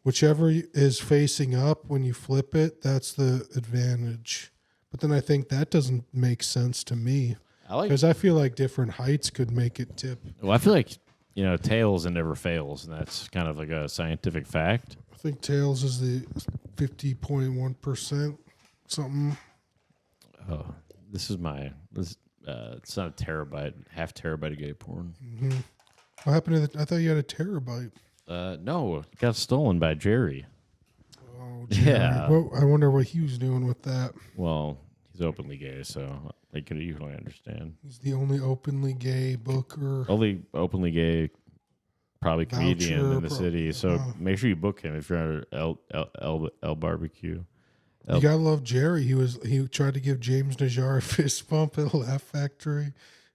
Whichever is facing up when you flip it, that's the advantage. But then I think that doesn't make sense to me. Because I feel like different heights could make it tip. Well, I feel like, tails and never fails, and that's kind of like a scientific fact. I think tails is the 50.1% something. Oh, this is it's not a terabyte, half terabyte of gay porn. Mm-hmm. What happened to I thought you had a terabyte. No, it got stolen by Jerry. Oh, Jerry. Yeah. Well, I wonder what he was doing with that. Well, he's openly gay, so you can understand. He's the only openly gay booker. Only openly gay, probably comedian in the city. So make sure you book him if you're at L Barbecue. You gotta love Jerry. He tried to give James Najjar a fist bump at Laugh Factory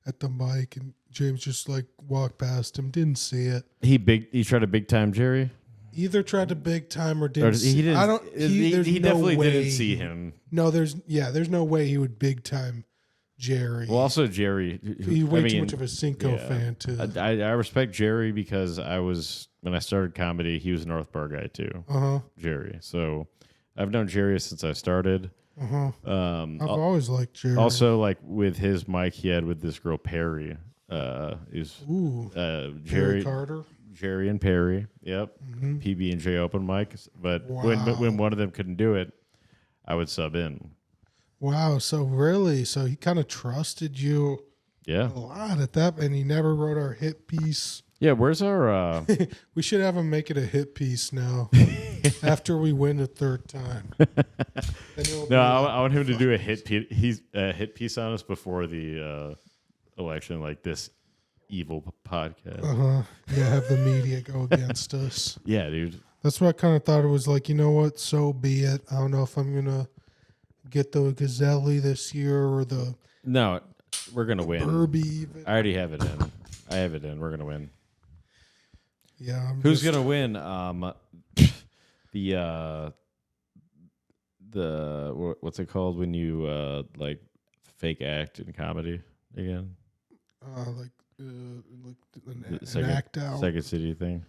at the mic, and James just like walked past him, didn't see it. He tried to big time Jerry. Either tried to big time or didn't. He definitely didn't see him. No, there's no way he would big time Jerry. Well, also Jerry, he's way too much of a Cinco fan too. I respect Jerry because when I started comedy, he was a North Bar guy too. Jerry. So I've known Jerry since I started. I've always liked Jerry. Also, like with his mic he had with this girl Perry. Jerry Carter. Jerry and Perry. Yep. Mm-hmm. PB&J open mic. But when one of them couldn't do it, I would sub in. Wow. So he kind of trusted you. Yeah. A lot at that, and he never wrote our hit piece. Yeah. Where's our? We should have him make it a hit piece now. After we win the third time. No, I want him to do a hit piece on us before the election, like this evil podcast. Yeah, have the media go against us. Yeah, dude. That's what I kind of thought. It was like, you know what? So be it. I don't know if I'm gonna get the Gazelli this year or the. No, we're gonna win. Burby even. I already have it in. I have it in. We're gonna win. Yeah. Who's gonna win? The what's it called when you like fake act in comedy again? Like an act out. Second City thing.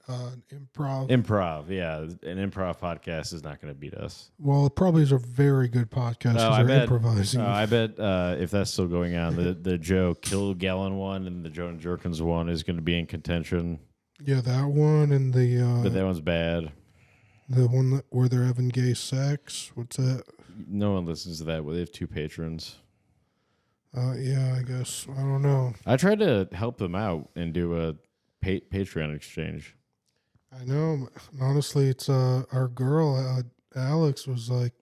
Improv. Improv, yeah. An improv podcast is not going to beat us. Well, it probably is a very good podcast because they're improvising. I bet if that's still going on, the Joe Kilgallen one and the Joe and Jerkins one is going to be in contention. Yeah, that one and the... but that one's bad. The one where they're having gay sex? What's that? No one listens to that. They have 2 patrons. Yeah, I guess. I don't know. I tried to help them out and do a Patreon exchange. I know. Honestly, it's our girl, Alex, was like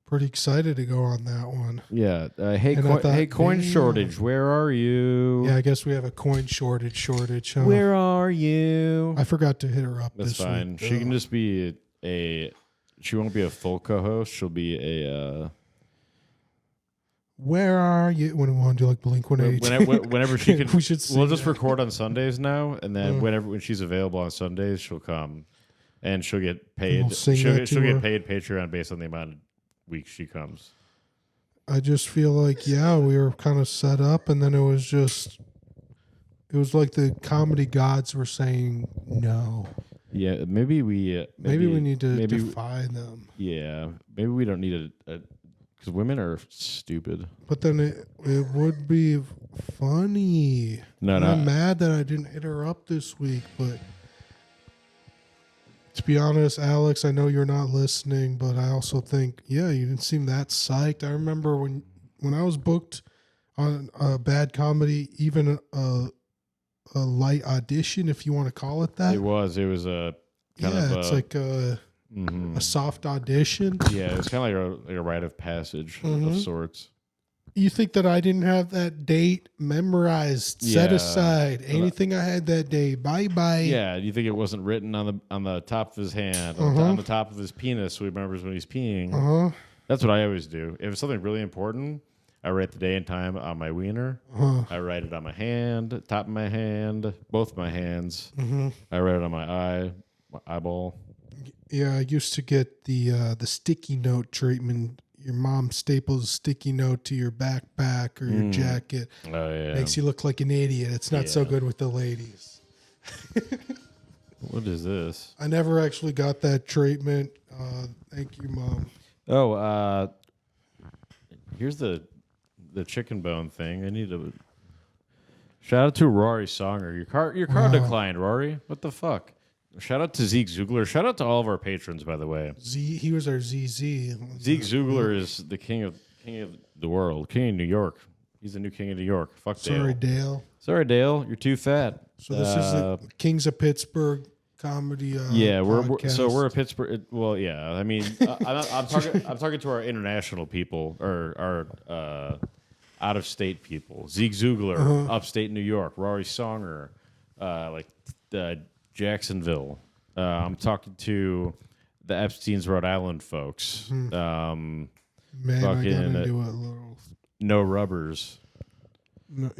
pretty excited to go on that one. Yeah. Coin shortage, where are you? Yeah, I guess we have a coin shortage. Huh? Where are you? I forgot to hit her up That's this fine. week. She can just be she won't be a full co-host. She'll be a... Where are you? When we want to do like Blink-182. Whenever she can, we should. We'll just record on Sundays now, and then when she's available on Sundays, she'll come, and she'll get paid. She'll get paid Patreon based on the amount of weeks she comes. I just feel like we were kind of set up, and then it was like the comedy gods were saying no. Yeah, maybe we need to defy them. Yeah, maybe we don't need a because women are stupid. But then it would be funny. I'm mad that I didn't hit her up this week, but to be honest, Alex, I know you're not listening, but I also think, you didn't seem that psyched. I remember when I was booked on Bad Comedy, even a light audition, if you want to call it that. It was a kind of it's like a soft audition. Yeah, it was kind of like a rite of passage of sorts. You think that I didn't have that date memorized, set aside, anything I had that day, bye. Yeah, you think it wasn't written on the top of his hand, on the top of his penis, so he remembers when he's peeing. That's what I always do. If it's something really important, I write the day and time on my wiener. I write it on my hand, top of my hand, both my hands. I write it on my eyeball. Yeah, I used to get the sticky note treatment. Your mom staples a sticky note to your backpack or your jacket. Oh, yeah. Makes you look like an idiot. It's not so good with the ladies. What is this? I never actually got that treatment. Thank you, Mom. Oh, here's the chicken bone thing. I need to shout out to Rory Songer. Your car declined, Rory. What the fuck? Shout out to Zeke Zugler. Shout out to all of our patrons, by the way. He was our ZZ. Zeke Zugler is the king of the world, king of New York. He's the new king of New York. Fuck Dale. Sorry, Dale. You're too fat. So this is the Kings of Pittsburgh comedy. We're a Pittsburgh. Well, yeah. I mean, I'm talking to our international people or our out of state people. Zeke Zugler, upstate New York. Rory Songer, Jacksonville. I'm talking to the Epstein's Rhode Island folks. Man, I got into a little. No Rubbers. No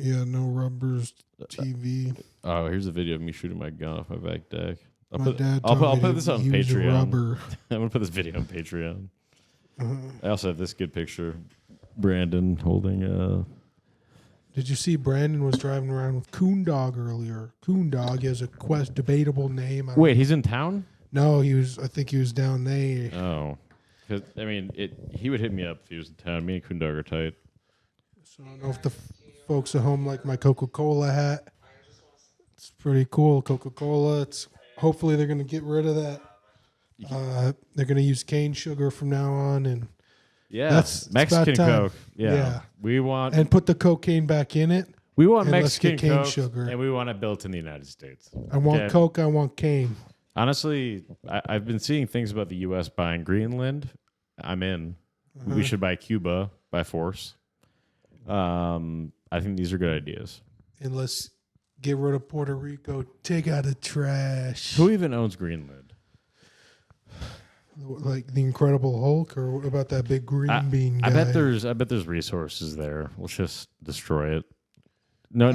Rubbers TV. Oh, here's a video of me shooting my gun off my back deck. I'll put this on Patreon. I'm gonna put this video on Patreon. I also have this good picture. Brandon holding Did you see Brandon was driving around with Coon Dog earlier? Coon Dog has a debatable name. Wait, he's in town? No, I think he was down there. Oh. Because, I mean, he would hit me up if he was in town. Me and Coon Dog are tight. So I don't know if the folks at home like my Coca-Cola hat. It's pretty cool, Coca-Cola. Hopefully they're going to get rid of that. They're going to use cane sugar from now on. And that's Mexican Coke. Yeah. We want... And put the cocaine back in it. We want Mexican cane Coke, sugar. and we want it built in the United States. I want Coke, I want cane. Honestly, I've been seeing things about the U.S. buying Greenland. I'm in. We should buy Cuba by force. I think these are good ideas. And let's get rid of Puerto Rico. Take out the trash. Who even owns Greenland? Like the Incredible Hulk, or what about that big green bean guy? I bet there's resources there. Let's just destroy it. No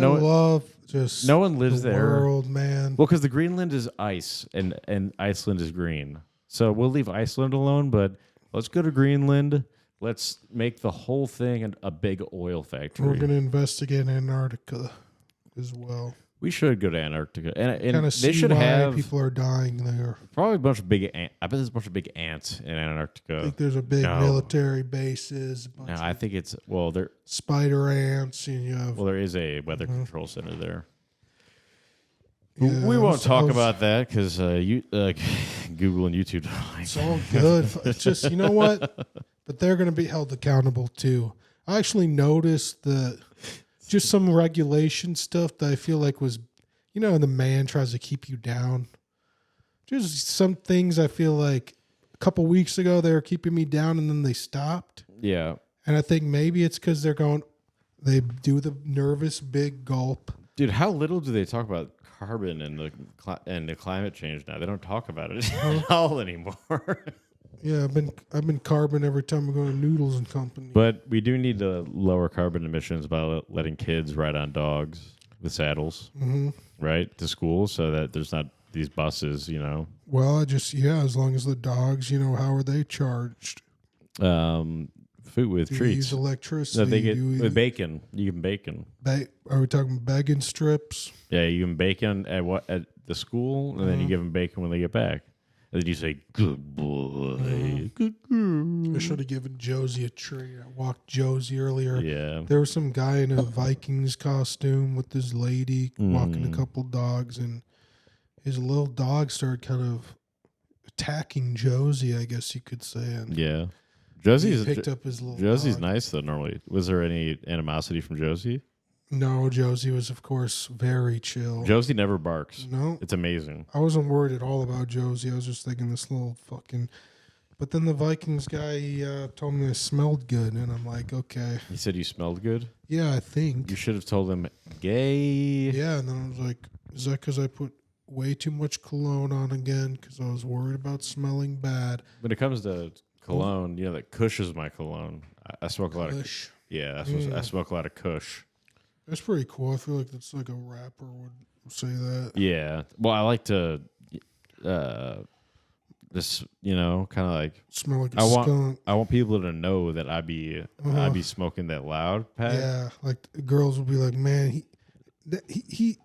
one lives there. World, man. Well, because the Greenland is ice and Iceland is green. So we'll leave Iceland alone, but let's go to Greenland. Let's make the whole thing a big oil factory. We're going to investigate Antarctica as well. We should go to Antarctica, and kind of they should have people are dying there. Probably a bunch of big. I bet there's a bunch of big ants in Antarctica. I think there's a big military bases. No, I think it's there spider ants, and you have. Well, there is a weather control center there. Yeah, we won't talk about that because Google and YouTube. It's all good. It's just you know what, but they're going to be held accountable too. I actually noticed that. Just some regulation stuff that I feel like was, the man tries to keep you down. Just some things I feel like a couple weeks ago they were keeping me down and then they stopped. Yeah. And I think maybe it's because they do the nervous big gulp. Dude, how little do they talk about carbon and the climate change now? They don't talk about it at all anymore. Yeah, I've been carbon every time we go to Noodles and Company. But we do need to lower carbon emissions by letting kids ride on dogs with saddles, right, to school, so that there's not these buses, Well, as long as the dogs, how are they charged? Food with treats. They use electricity. No, they get with bacon. You can bacon. Are we talking bacon strips? Yeah, you can bacon at the school, and then you give them bacon when they get back. And then you say, good boy, good girl. I should have given Josie a treat. I walked Josie earlier. Yeah. There was some guy in a Vikings costume with his lady walking a couple dogs, and his little dog started kind of attacking Josie, I guess you could say. And Yeah. he picked up his little Josie's dog. nice, though, normally. Was there any animosity from Josie? No, Josie was, of course, very chill. Josie never barks. No. It's amazing. I wasn't worried at all about Josie. I was just thinking this little fucking... But then the Vikings guy, he told me I smelled good, and I'm like, okay. He said you smelled good? Yeah, I think. You should have told him gay. Yeah, and then I was like, is that because I put way too much cologne on again? Because I was worried about smelling bad. When it comes to cologne, you know, that Kush is my cologne. I smoke a lot of... Kush. Yeah, I smoke a lot of Kush. That's pretty cool. I feel like that's like a rapper would say that. Yeah. Well, I like to... This, you know, kind of like Smell like a skunk. I want people to know that I be smoking that loud pack. Yeah, like the girls will be like, man, he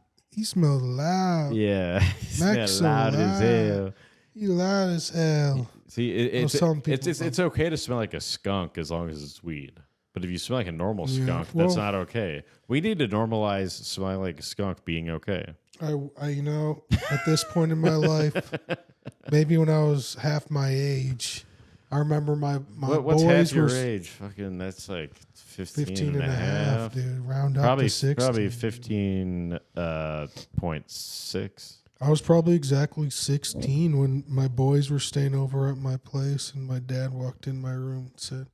smelled loud. Yeah, he Max smelled loud as hell. He loud as hell. See, it's okay to smell like a skunk as long as it's weed. But if you smell like a normal skunk, that's not okay. We need to normalize smelling like a skunk being okay. I you know, at this point in my life, maybe when I was half my age, I remember my what's boys half your were age? Fucking, that's like 15 and a half, dude. Round up to 16. Probably 15.6. I was probably exactly 16 when my boys were staying over at my place, and my dad walked in my room and said,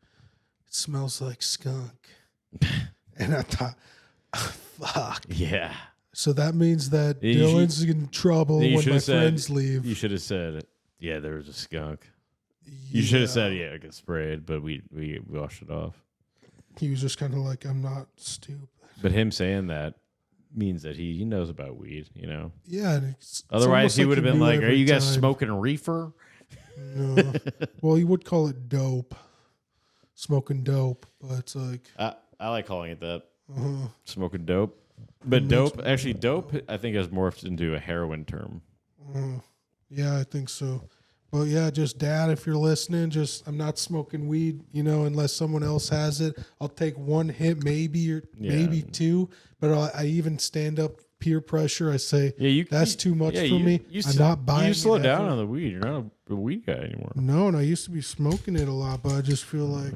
"It smells like skunk." And I thought, fuck. Yeah. So that means that Dylan's in trouble when my friends leave. You should have said, yeah, there was a skunk. You should have said, yeah, it got sprayed, but we washed it off. He was just kind of like, I'm not stupid. But him saying that means that he knows about weed, you know? Yeah. Otherwise, he would have been like, are you guys time. smoking reefer? No. Well, he would call it dope. Smoking dope. But it's like... I like calling it that. Smoking dope. But dope, I think has morphed into a heroin term. Yeah, I think so. But yeah, just Dad, if you're listening, I'm not smoking weed, you know, unless someone else has it. I'll take one hit, maybe two. But I even stand up peer pressure. I say, that's too much for me. I'm not buying it. You slow down on the weed. You're not a weed guy anymore. No, and I used to be smoking it a lot, but I just feel like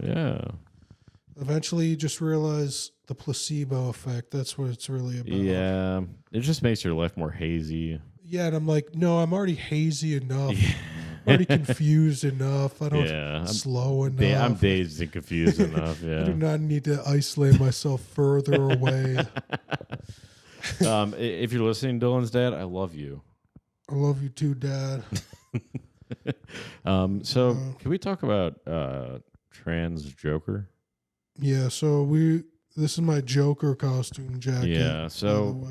eventually you just realize the placebo effect. That's what it's really about. Yeah, it just makes your life more hazy. Yeah, and I'm like, no, I'm already hazy enough. I'm already confused enough. I don't I'm slow enough. Yeah, I'm dazed and confused enough. Yeah, I do not need to isolate myself further away. If you're listening, Dylan's dad, I love you. I love you too, Dad. So can we talk about trans Joker? Yeah, so this is my Joker costume jacket. Yeah, so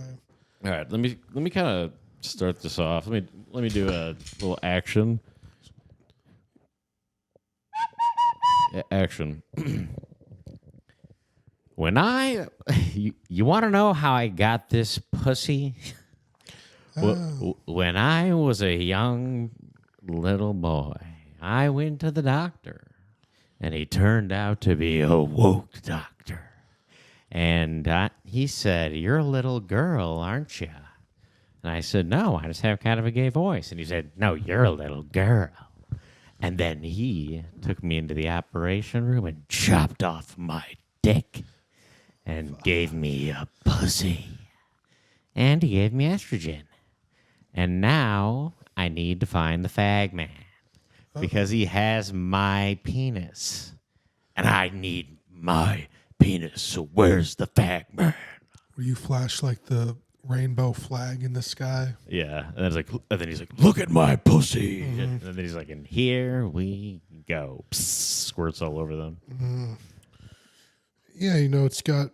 all right, let me kind of start this off. Let me do a little action. Action. You want to know how I got this pussy? When I was a young little boy, I went to the doctor. And he turned out to be a woke doctor. And he said, "You're a little girl, aren't you?" And I said, "No, I just have kind of a gay voice." And he said, "No, you're a little girl." And then he took me into the operation room and chopped off my dick and gave me a pussy. And he gave me estrogen. And now I need to find the fag man. Because he has my penis. And I need my penis. So where's the fag man? Where you flash like the rainbow flag in the sky? Yeah. And then he's like, look at my pussy. And then he's like, and here we go. Psst, squirts all over them. Yeah, you know, it's got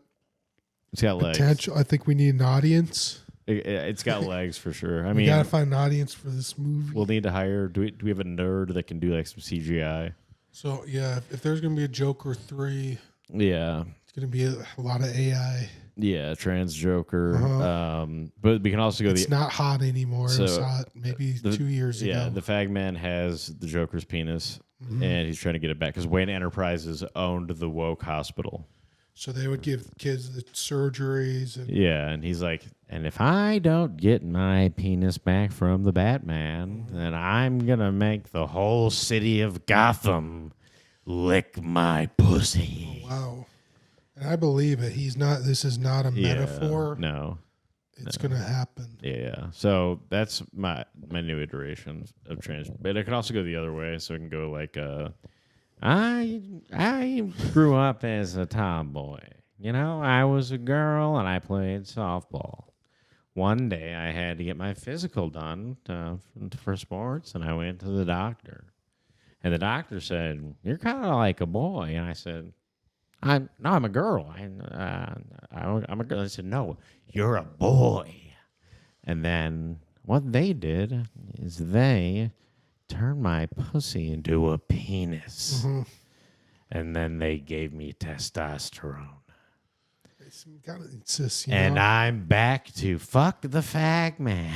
legs. Potential. I think we need an audience. It's got legs for sure. I mean, we gotta find an audience for this movie. We'll need to hire. Do we have a nerd that can do like some CGI? So yeah, if there's gonna be a Joker 3, yeah, it's going to be a lot of AI. Yeah, trans Joker. Uh-huh. But we can also go. It's not hot anymore. So it was hot maybe 2 years ago. Yeah, the Fag Man has the Joker's penis, and he's trying to get it back because Wayne Enterprises owned the woke hospital. So they would give kids the surgeries. And he's like, and if I don't get my penis back from the Batman, then I'm going to make the whole city of Gotham lick my pussy. Oh, wow. And I believe it. This is not a metaphor. No. It's going to happen. Yeah. So that's my new iteration of trans. But it can also go the other way. So it can go like, I grew up as a tomboy. You know, I was a girl and I played softball. One day I had to get my physical done for sports, and I went to the doctor. And the doctor said, "You're kind of like a boy." And I said, I'm a girl. I'm a girl." They said, "No, you're a boy." And then what they did is they turned my pussy into a penis. And then they gave me testosterone. It's gotta insist, and I'm back to fuck the Fag Man.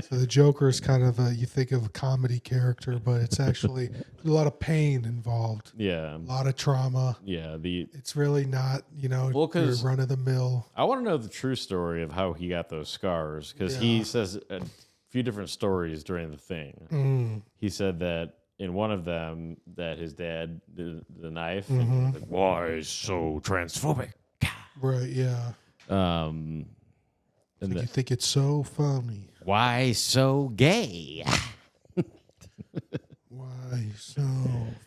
So the Joker is kind of you think of a comedy character, but it's actually a lot of pain involved. Yeah. A lot of trauma. Yeah. It's really not, your run of the mill. I want to know the true story of how he got those scars, because he says a few different stories during the thing. He said that in one of them that his dad did the knife. And like, why so transphobic? Right, yeah. And you think it's so funny. Why so gay? Why so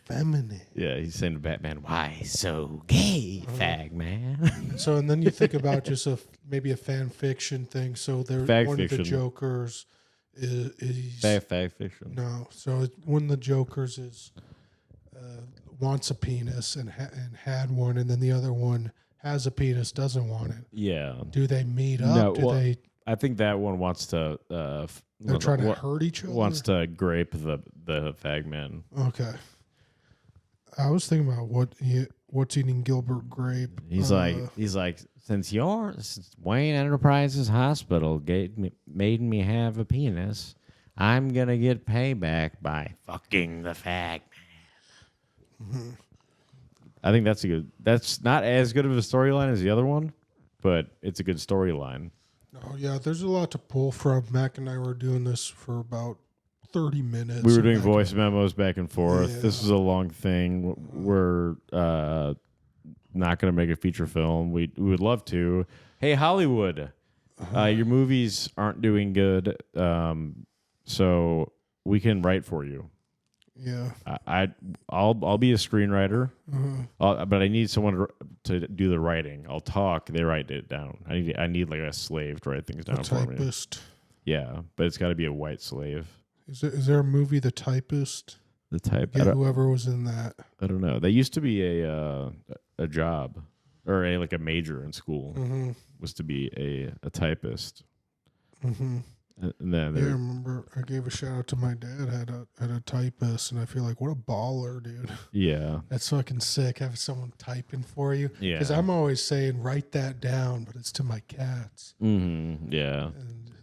feminine? Yeah, he's saying to Batman, "Why so gay, Fag Man?" So, and then you think about just maybe a fan fiction thing. So there's one of the Jokers is fag fiction. No, so one of the Jokers is wants a penis and had one, and then the other one has a penis, doesn't want it. Yeah. Do they meet up? No, I think that one wants to. They're trying to hurt each other. Wants to grape the Fag Man. Okay. I was thinking about what's eating Gilbert Grape. He's like, since Wayne Enterprises Hospital made me have a penis, I'm gonna get payback by fucking the Fag Man. I think that's not as good of a storyline as the other one, but it's a good storyline. Oh, yeah, there's a lot to pull from. Mac and I were doing this for about 30 minutes. We were doing voice memos back and forth. Yeah. This is a long thing. We're not going to make a feature film. We would love to. Hey, Hollywood, your movies aren't doing good, so we can write for you. Yeah, I'll be a screenwriter, but I need someone to do the writing. I'll talk, they write it down. I need like a slave to write things down a for me. typist. Yeah, but it's got to be a white slave. Is there a movie, The Typist? The type. Whoever was in that. I don't know. That used to be a job or a major in school was to be a typist. And then I remember I gave a shout out to my dad had a typist, and I feel like what a baller, dude. Yeah, that's fucking sick. Having someone typing for you. Yeah, because I'm always saying write that down, but it's to my cats. Yeah,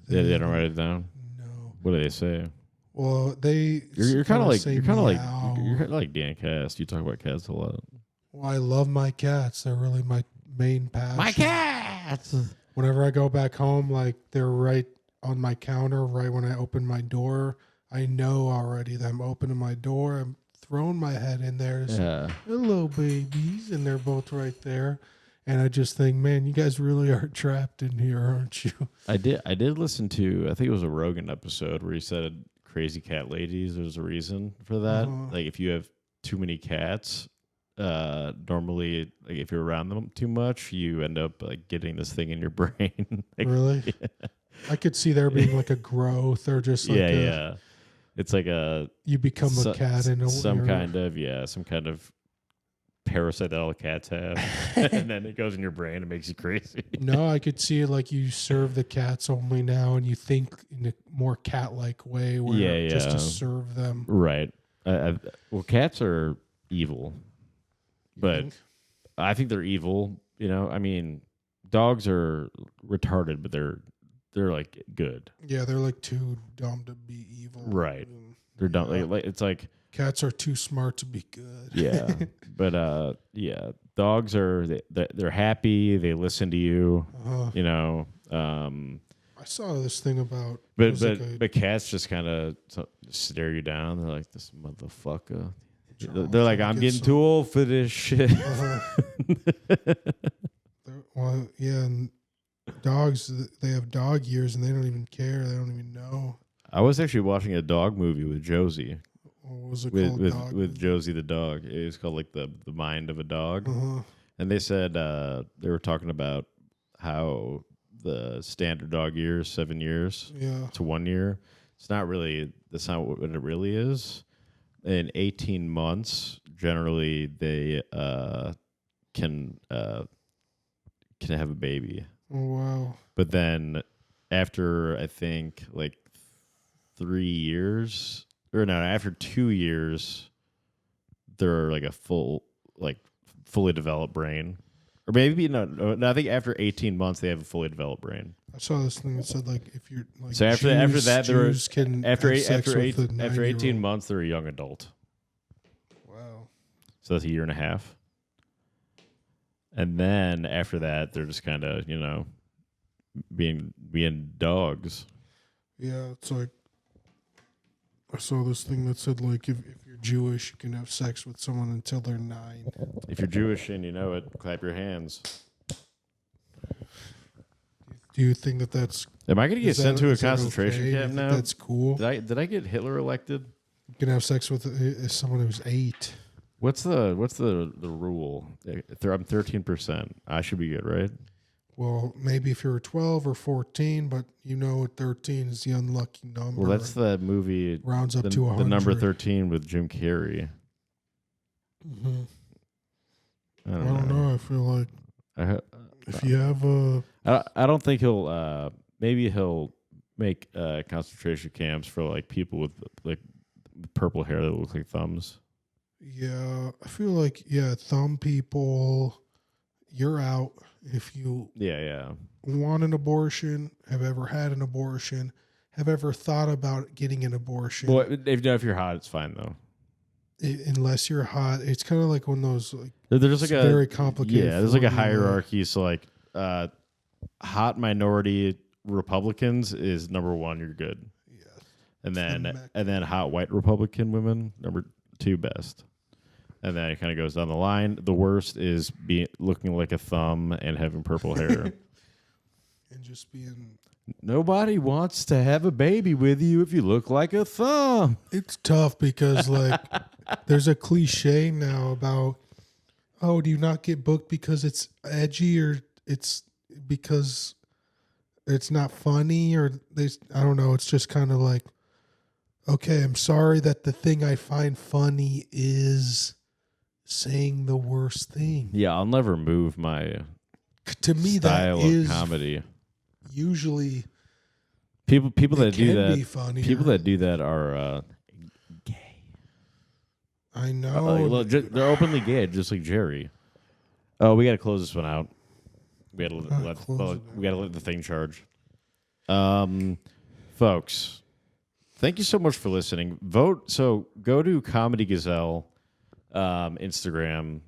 they don't write it down. No. What do they say? Well, you're kind of like Dan Cast. You talk about cats a lot. Well, I love my cats. They're really my main passion. My cats. Whenever I go back home, like they're right on my counter, right when I open my door. I know already that I'm opening my door. I'm throwing my head in there. Hello, babies, and they're both right there. And I just think, man, you guys really are trapped in here, aren't you? I did listen to, I think it was a Rogan episode where he said crazy cat ladies. There's a reason for that. Like if you have too many cats, normally, like if you're around them too much, you end up like getting this thing in your brain. Really? Yeah. I could see there being like a growth or just like it's like you become a cat in some kind of parasite that all cats have, and then it goes in your brain and makes you crazy. No, I could see it like you serve the cats only now, and you think in a more cat-like way, where just to serve them. Right. Well, cats are evil, but I think they're evil. You know, I mean, dogs are retarded, but they're like good. Yeah, they're like too dumb to be evil. Right. They're dumb. Like it's like cats are too smart to be good. Yeah. But yeah, dogs are they're happy. They listen to you. You know. I saw this thing about. But cats just kind of stare you down. They're like, this motherfucker. They're like, I'm getting too old for this shit. Well, yeah, and dogs, they have dog years and they don't even care. They don't even know. I was actually watching a dog movie with Josie. What was it called? With Josie the dog. It was called like the mind of a dog. And they said they were talking about how the standard dog year is 7 years to 1 year. It's not really. That's not what it really is. In 18 months, generally they can have a baby. Oh wow! But then after I think like 3 years, or no, after 2 years, they're like a fully developed brain. Or maybe no. I think after 18 months they have a fully developed brain. I saw this thing that said like if you're like so after that Jews can after 18 months months they're a young adult. Wow. So that's a year and a half. And then after that they're just kind of, you know, being dogs. Yeah, it's like I saw this thing that said like if you're Jewish you can have sex with someone until they're 9. If you're Jewish and you know it, clap your hands. Do you think that's... Am I going to get sent to a concentration camp now? That's cool. Did I get Hitler elected? You can have sex with someone who's 8. What's the rule? I'm 13%. I should be good, right? Well, maybe if you're 12 or 14, but you know 13 is the unlucky number. Well, that's the movie. Rounds up to 100. The number 13 with Jim Carrey. Mm-hmm. I don't know. I feel like if you have I don't think he'll. Maybe he'll make concentration camps for like people with like purple hair that look like thumbs. Yeah, I feel like thumb people. You're out if you want an abortion, have ever had an abortion, have ever thought about getting an abortion. Well, if you're hot, it's fine though. Unless you're hot, it's kind of like one of those like there's like very complicated. Yeah, there's like a hierarchy. So like hot minority Republicans is number 1. You're good. Yeah, and then hot white Republican women number 2 best. And then it kind of goes down the line. The worst is looking like a thumb and having purple hair. And just being... Nobody wants to have a baby with you if you look like a thumb. It's tough because, like, there's a cliche now about, do you not get booked because it's edgy or it's because it's not funny or I don't know. It's just kind of like, okay, I'm sorry that the thing I find funny is... saying the worst thing. Yeah, I'll never move my to me style that is of comedy. Usually, people that do that, people that do that are gay. I know they're openly gay, just like Jerry. Oh, we got to close this one out. We got to let the thing charge. Folks, thank you so much for listening. Vote. So go to Comedy Gazelle. Instagram.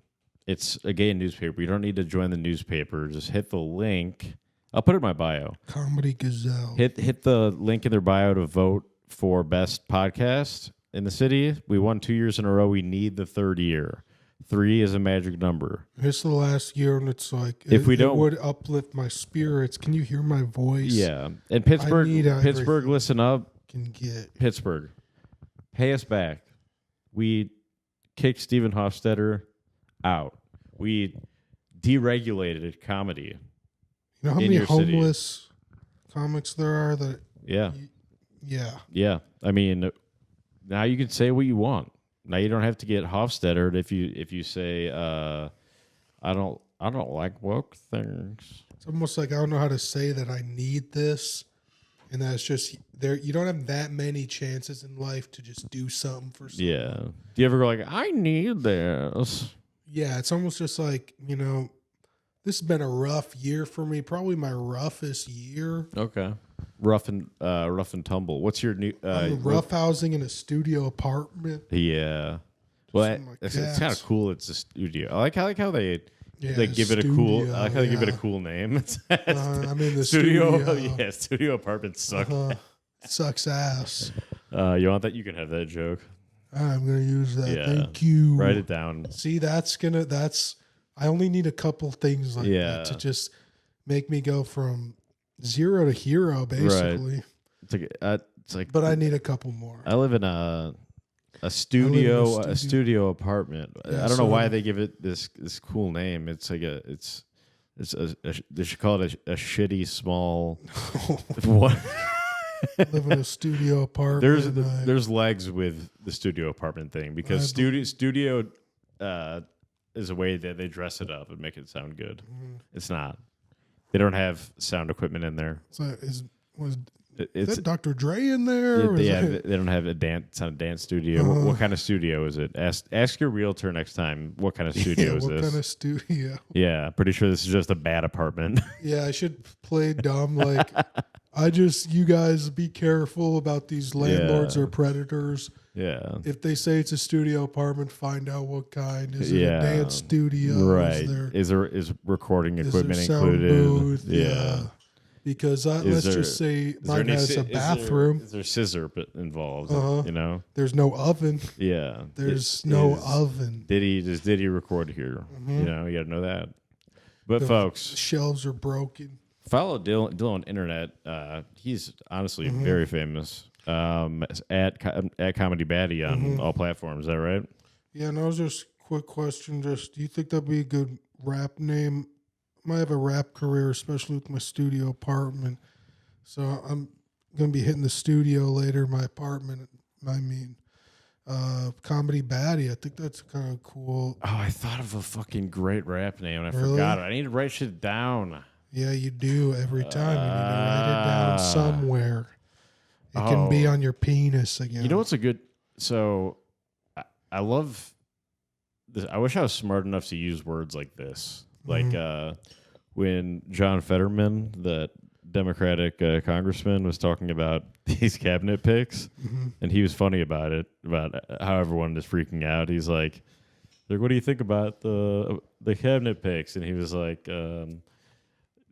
It's a gay newspaper. You don't need to join the newspaper. Just hit the link. I'll put it in my bio. Comedy Gazelle. Hit the link in their bio to vote for best podcast in the city. We won 2 years in a row. We need the 3rd year. 3 is a magic number. It's the last year, and it's like if we don't, it would uplift my spirits. Can you hear my voice? Yeah. And Pittsburgh, listen up. Pittsburgh, pay us back. We kicked Stephen Hofstetter out. We deregulated comedy. You know how many homeless comics there are? Yeah. I mean, now you can say what you want. Now you don't have to get Hofstettered if you say I don't like woke things. It's almost like I don't know how to say that I need this, and that's just there. You don't have that many chances in life to just do something for someone. Yeah. Do you ever go like, I need this? yeah, it's almost just like, this has been a rough year for me. Probably my roughest year. Okay. Rough and tumble. What's your new? I'm roughhousing in a studio apartment. Yeah. Well, it's kind of cool. It's a studio. I like how they give it a cool. I like how they give it a cool name. I'm in the studio. Yeah, studio apartments suck. Sucks ass. You want that? You can have that joke. I'm gonna use that. Yeah. Thank you. Write it down. See, I only need a couple things like that to just make me go from zero to hero, basically. Right. It's like. But I need a couple more. I live in a studio apartment. Yeah, I don't know why they give it this cool name. It's like they should call it a shitty small. What? Live in a studio apartment. There's legs with the studio apartment thing because studio is a way that they dress it up and make it sound good. Mm-hmm. It's not. They don't have sound equipment in there. So is that Dr. Dre in there? They don't have a dance studio. What kind of studio is it? Ask your realtor next time. What kind of studio is this? What kind of studio? Yeah, pretty sure this is just a bad apartment. Yeah, I should play dumb. Like, you guys be careful about these landlords or predators. Yeah. If they say it's a studio apartment, find out what kind. Is it a dance studio? Right. Is recording equipment included? Booth? Yeah. Because let's just say mine has a bathroom. Is there scissor involved? There's no oven. Yeah. There's no oven. Does Diddy record here? Mm-hmm. You got to know that. But folks, shelves are broken. Follow Dylan on internet. He's honestly very famous. At Comedy Baddie on all platforms. Is that right? Yeah. And I was just quick question. Do you think that'd be a good rap name? I might have a rap career, especially with my studio apartment. So I'm gonna be hitting the studio later. My apartment. Comedy Baddie. I think that's kind of cool. Oh, I thought of a fucking great rap name and I forgot it. I need to write shit down. Yeah, you do every time. You need to write it down somewhere. It can be on your penis again. You know what's a good... So, I love... this. I wish I was smart enough to use words like this. Like, when John Fetterman, the Democratic congressman, was talking about these cabinet picks, and he was funny about it, about how everyone is freaking out. He's like, what do you think about the cabinet picks? And he was like...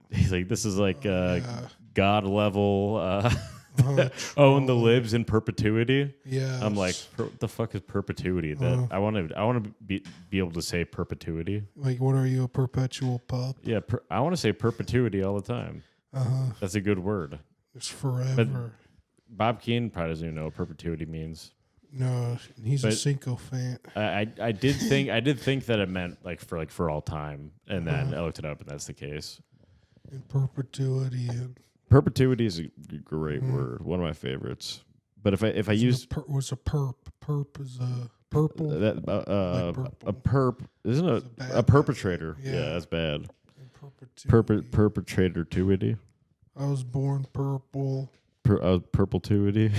he's like, this is like God level... own the libs in perpetuity. Yeah, I'm like, what the fuck is perpetuity? That I want to be able to say perpetuity. Like, what are you, a perpetual pup? Yeah, I want to say perpetuity all the time. That's a good word. It's forever. But Bob Keane probably doesn't even know what perpetuity means. No, he's a Cinco fan. I did think that it meant for all time, and then I looked it up, and that's the case. In perpetuity. Perpetuity is a great word, one of my favorites. But if I use what's a perp? Perp is a purple. That purple. A perp isn't a perpetrator. Yeah, that's bad. Perpetrator-tuity. I was born purple. I was purple-tuity.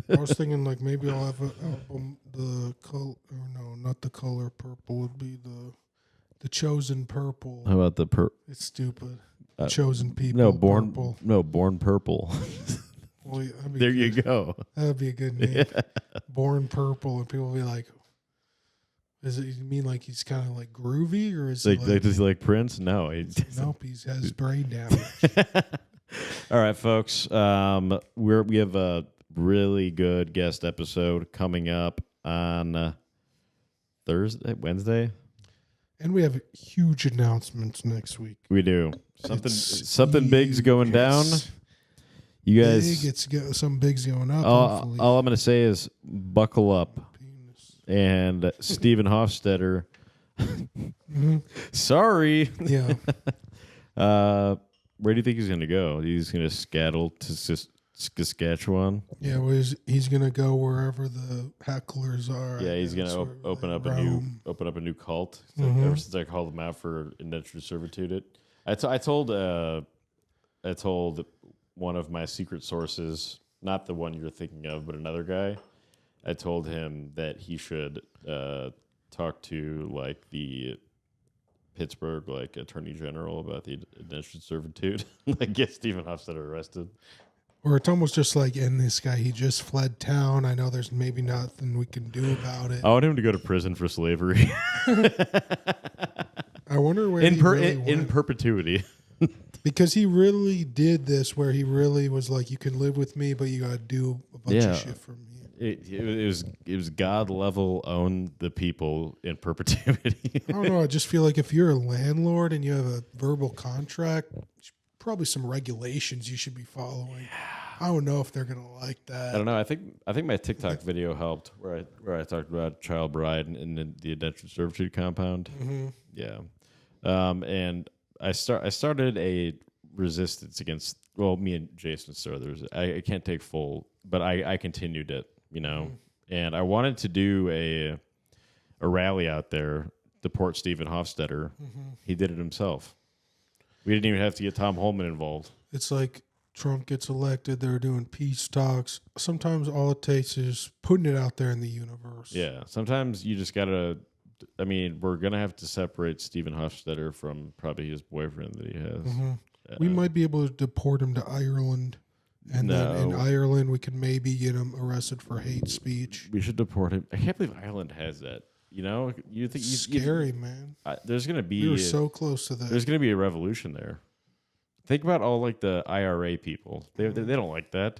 I was thinking like maybe I'll have an album. The color, or no, not the color purple would be the chosen purple. How about the It's stupid. Chosen people. No, born purple. Well, there you go. That would be a good name. Yeah. Born purple, and people will be like, "Is it? You mean like he's kind of like groovy, or is does he like Prince? No, nope. He has brain damage." All right, folks. We have a really good guest episode coming up on Wednesday. And we have huge announcements next week. We do. Something big's going down. You guys... some big's going up, all I'm going to say is buckle up. And Stephen Hofstetter... Sorry. Yeah. Where do you think he's going to go? He's going to scaddle to Saskatchewan? Yeah, well, he's going to go wherever the hecklers are. Yeah, he's going to open up a new cult. Ever since I called him out for indentured servitude, I told one of my secret sources, not the one you're thinking of, but another guy. I told him that he should talk to like the Pittsburgh like Attorney General about the indentured servitude, like get Stephen Hofstetter arrested. Or it's almost just like, and this guy, he just fled town. I know there's maybe nothing we can do about it. I want him to go to prison for slavery. I wonder where in perpetuity. Because he really did this where he really was like, you can live with me, but you got to do a bunch of shit for me. It was God level own the people in perpetuity. I don't know. I just feel like if you're a landlord and you have a verbal contract, probably some regulations you should be following. I don't know if they're gonna like that. I don't know. I think my TikTok video helped where I talked about child bride in the indentured servitude compound. Mm-hmm. Yeah, and I started a resistance against. Well, me and Jason started. I can't take full, but I continued it. And I wanted to do a rally out there, deport Stephen Hofstetter. Mm-hmm. He did it himself. We didn't even have to get Tom Holman involved. It's like Trump gets elected, they're doing peace talks. Sometimes all it takes is putting it out there in the universe. Yeah, sometimes you just gotta. I mean, we're gonna have to separate Stephen Hofstetter from probably his boyfriend that he has. Mm-hmm. We might be able to deport him to Ireland. And then in Ireland, we could maybe get him arrested for hate speech. We should deport him. I can't believe Ireland has that. You think scary, man. There's gonna be. We were so close to that. There's gonna be a revolution there. Think about all like the IRA people. They don't like that.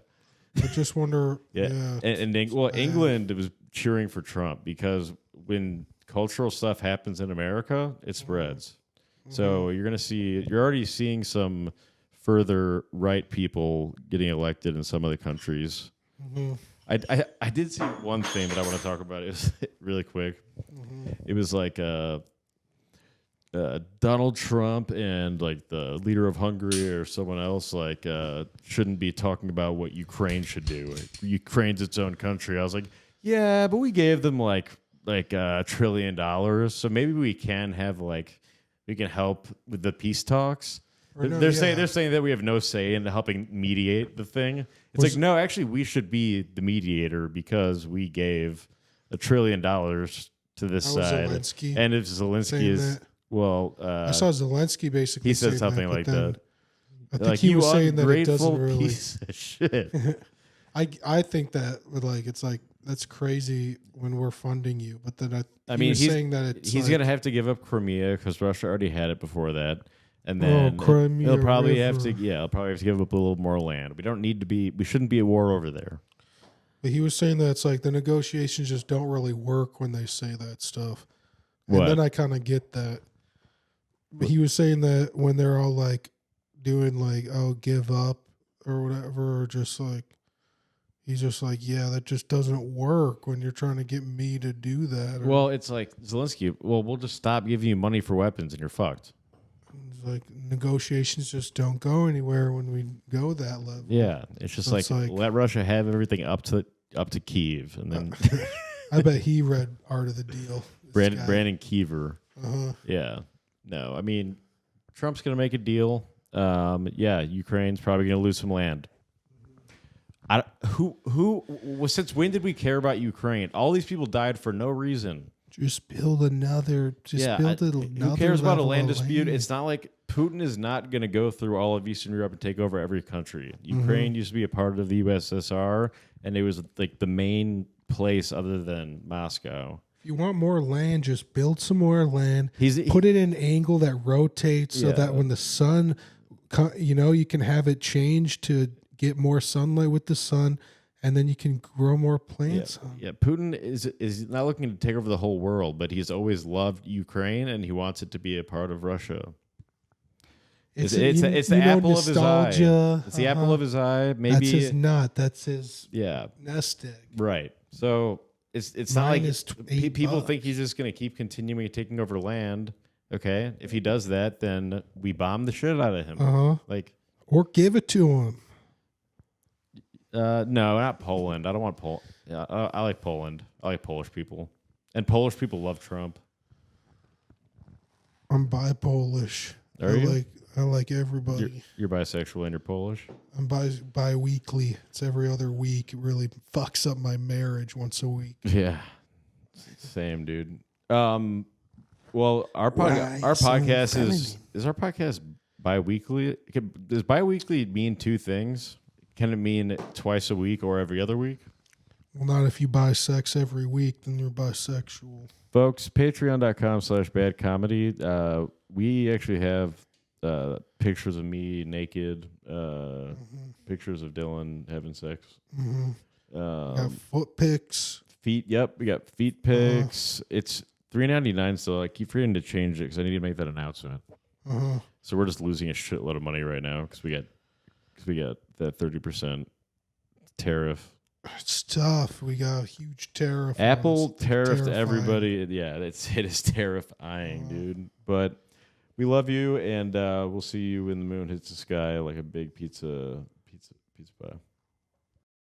I just wonder. England was cheering for Trump because when cultural stuff happens in America, it spreads. Mm-hmm. So you're already seeing some further right people getting elected in some of the countries. Mm-hmm. I did see one thing that I want to talk about. It was really quick. Mm-hmm. It was like Donald Trump and like the leader of Hungary or someone else like shouldn't be talking about what Ukraine should do. Ukraine's its own country. I was like, yeah, but we gave them like $1 trillion, so maybe we can help with the peace talks. They're saying that we have no say in helping mediate the thing. It's no, actually, we should be the mediator because we gave $1 trillion to this side. Zelensky and if Zelensky is that? I saw Zelensky basically. He said something like that. I think he was saying that it doesn't really. Piece of shit. I think that it's like that's crazy when we're funding you, but then he's saying that he's gonna have to give up Crimea because Russia already had it before that. And then Crimea he'll probably River. have to give up a little more land. We shouldn't be at war over there. But he was saying that it's like the negotiations just don't really work when they say that stuff. What? And then I kind of get that. But he was saying that when they're all like doing like, oh, give up or whatever, or just like, he's just like, yeah, that just doesn't work when you're trying to get me to do that. Well, it's like Zelensky, we'll just stop giving you money for weapons and you're fucked. Like negotiations just don't go anywhere when we go that level. Yeah, it's just like let Russia have everything up to Kyiv, and then I bet he read Art of the Deal. Brandon Kiever. Uh-huh. Yeah, no, I mean Trump's gonna make a deal. Ukraine's probably gonna lose some land. Since when did we care about Ukraine? All these people died for no reason. Just build another. Who cares about a land dispute? It's not like Putin is not going to go through all of Eastern Europe and take over every country. Ukraine used to be a part of the USSR, and it was like the main place other than Moscow. If you want more land, just build some more land. Put it in an angle that rotates so that when the sun, you can have it change to get more sunlight with the sun. And then you can grow more plants. Yeah, Putin is not looking to take over the whole world, but he's always loved Ukraine, and he wants it to be a part of Russia. It's the apple of his eye. It's the apple of his eye. Maybe that's his nut. That's his nest egg. Right. So it's not like people think he's just going to keep continuing taking over land. Okay, if he does that, then we bomb the shit out of him. Or give it to him. No, not Poland. I don't want Poland. Yeah, I like Poland. I like Polish people. And Polish people love Trump. I'm bi-Polish. Are you? I like everybody. You're bisexual and you're Polish? I'm bi-weekly. It's every other week. It really fucks up my marriage once a week. Yeah. Same, dude. Well, our podcast is our podcast bi-weekly? Does bi-weekly mean two things? Can it mean twice a week or every other week? Well, not if you buy sex every week, then you're bisexual. Folks, patreon.com/badcomedy. We actually have pictures of me naked, pictures of Dylan having sex. Got foot pics. Feet, yep. We got feet pics. It's $3.99 still. I keep forgetting to change it because I need to make that announcement. So we're just losing a shitload of money right now because we got that 30% tariff. It's tough. We got a huge tariff. Apple tariffed everybody. Yeah, it is terrifying, dude. But we love you, and we'll see you when the moon hits the sky like a big pizza pie.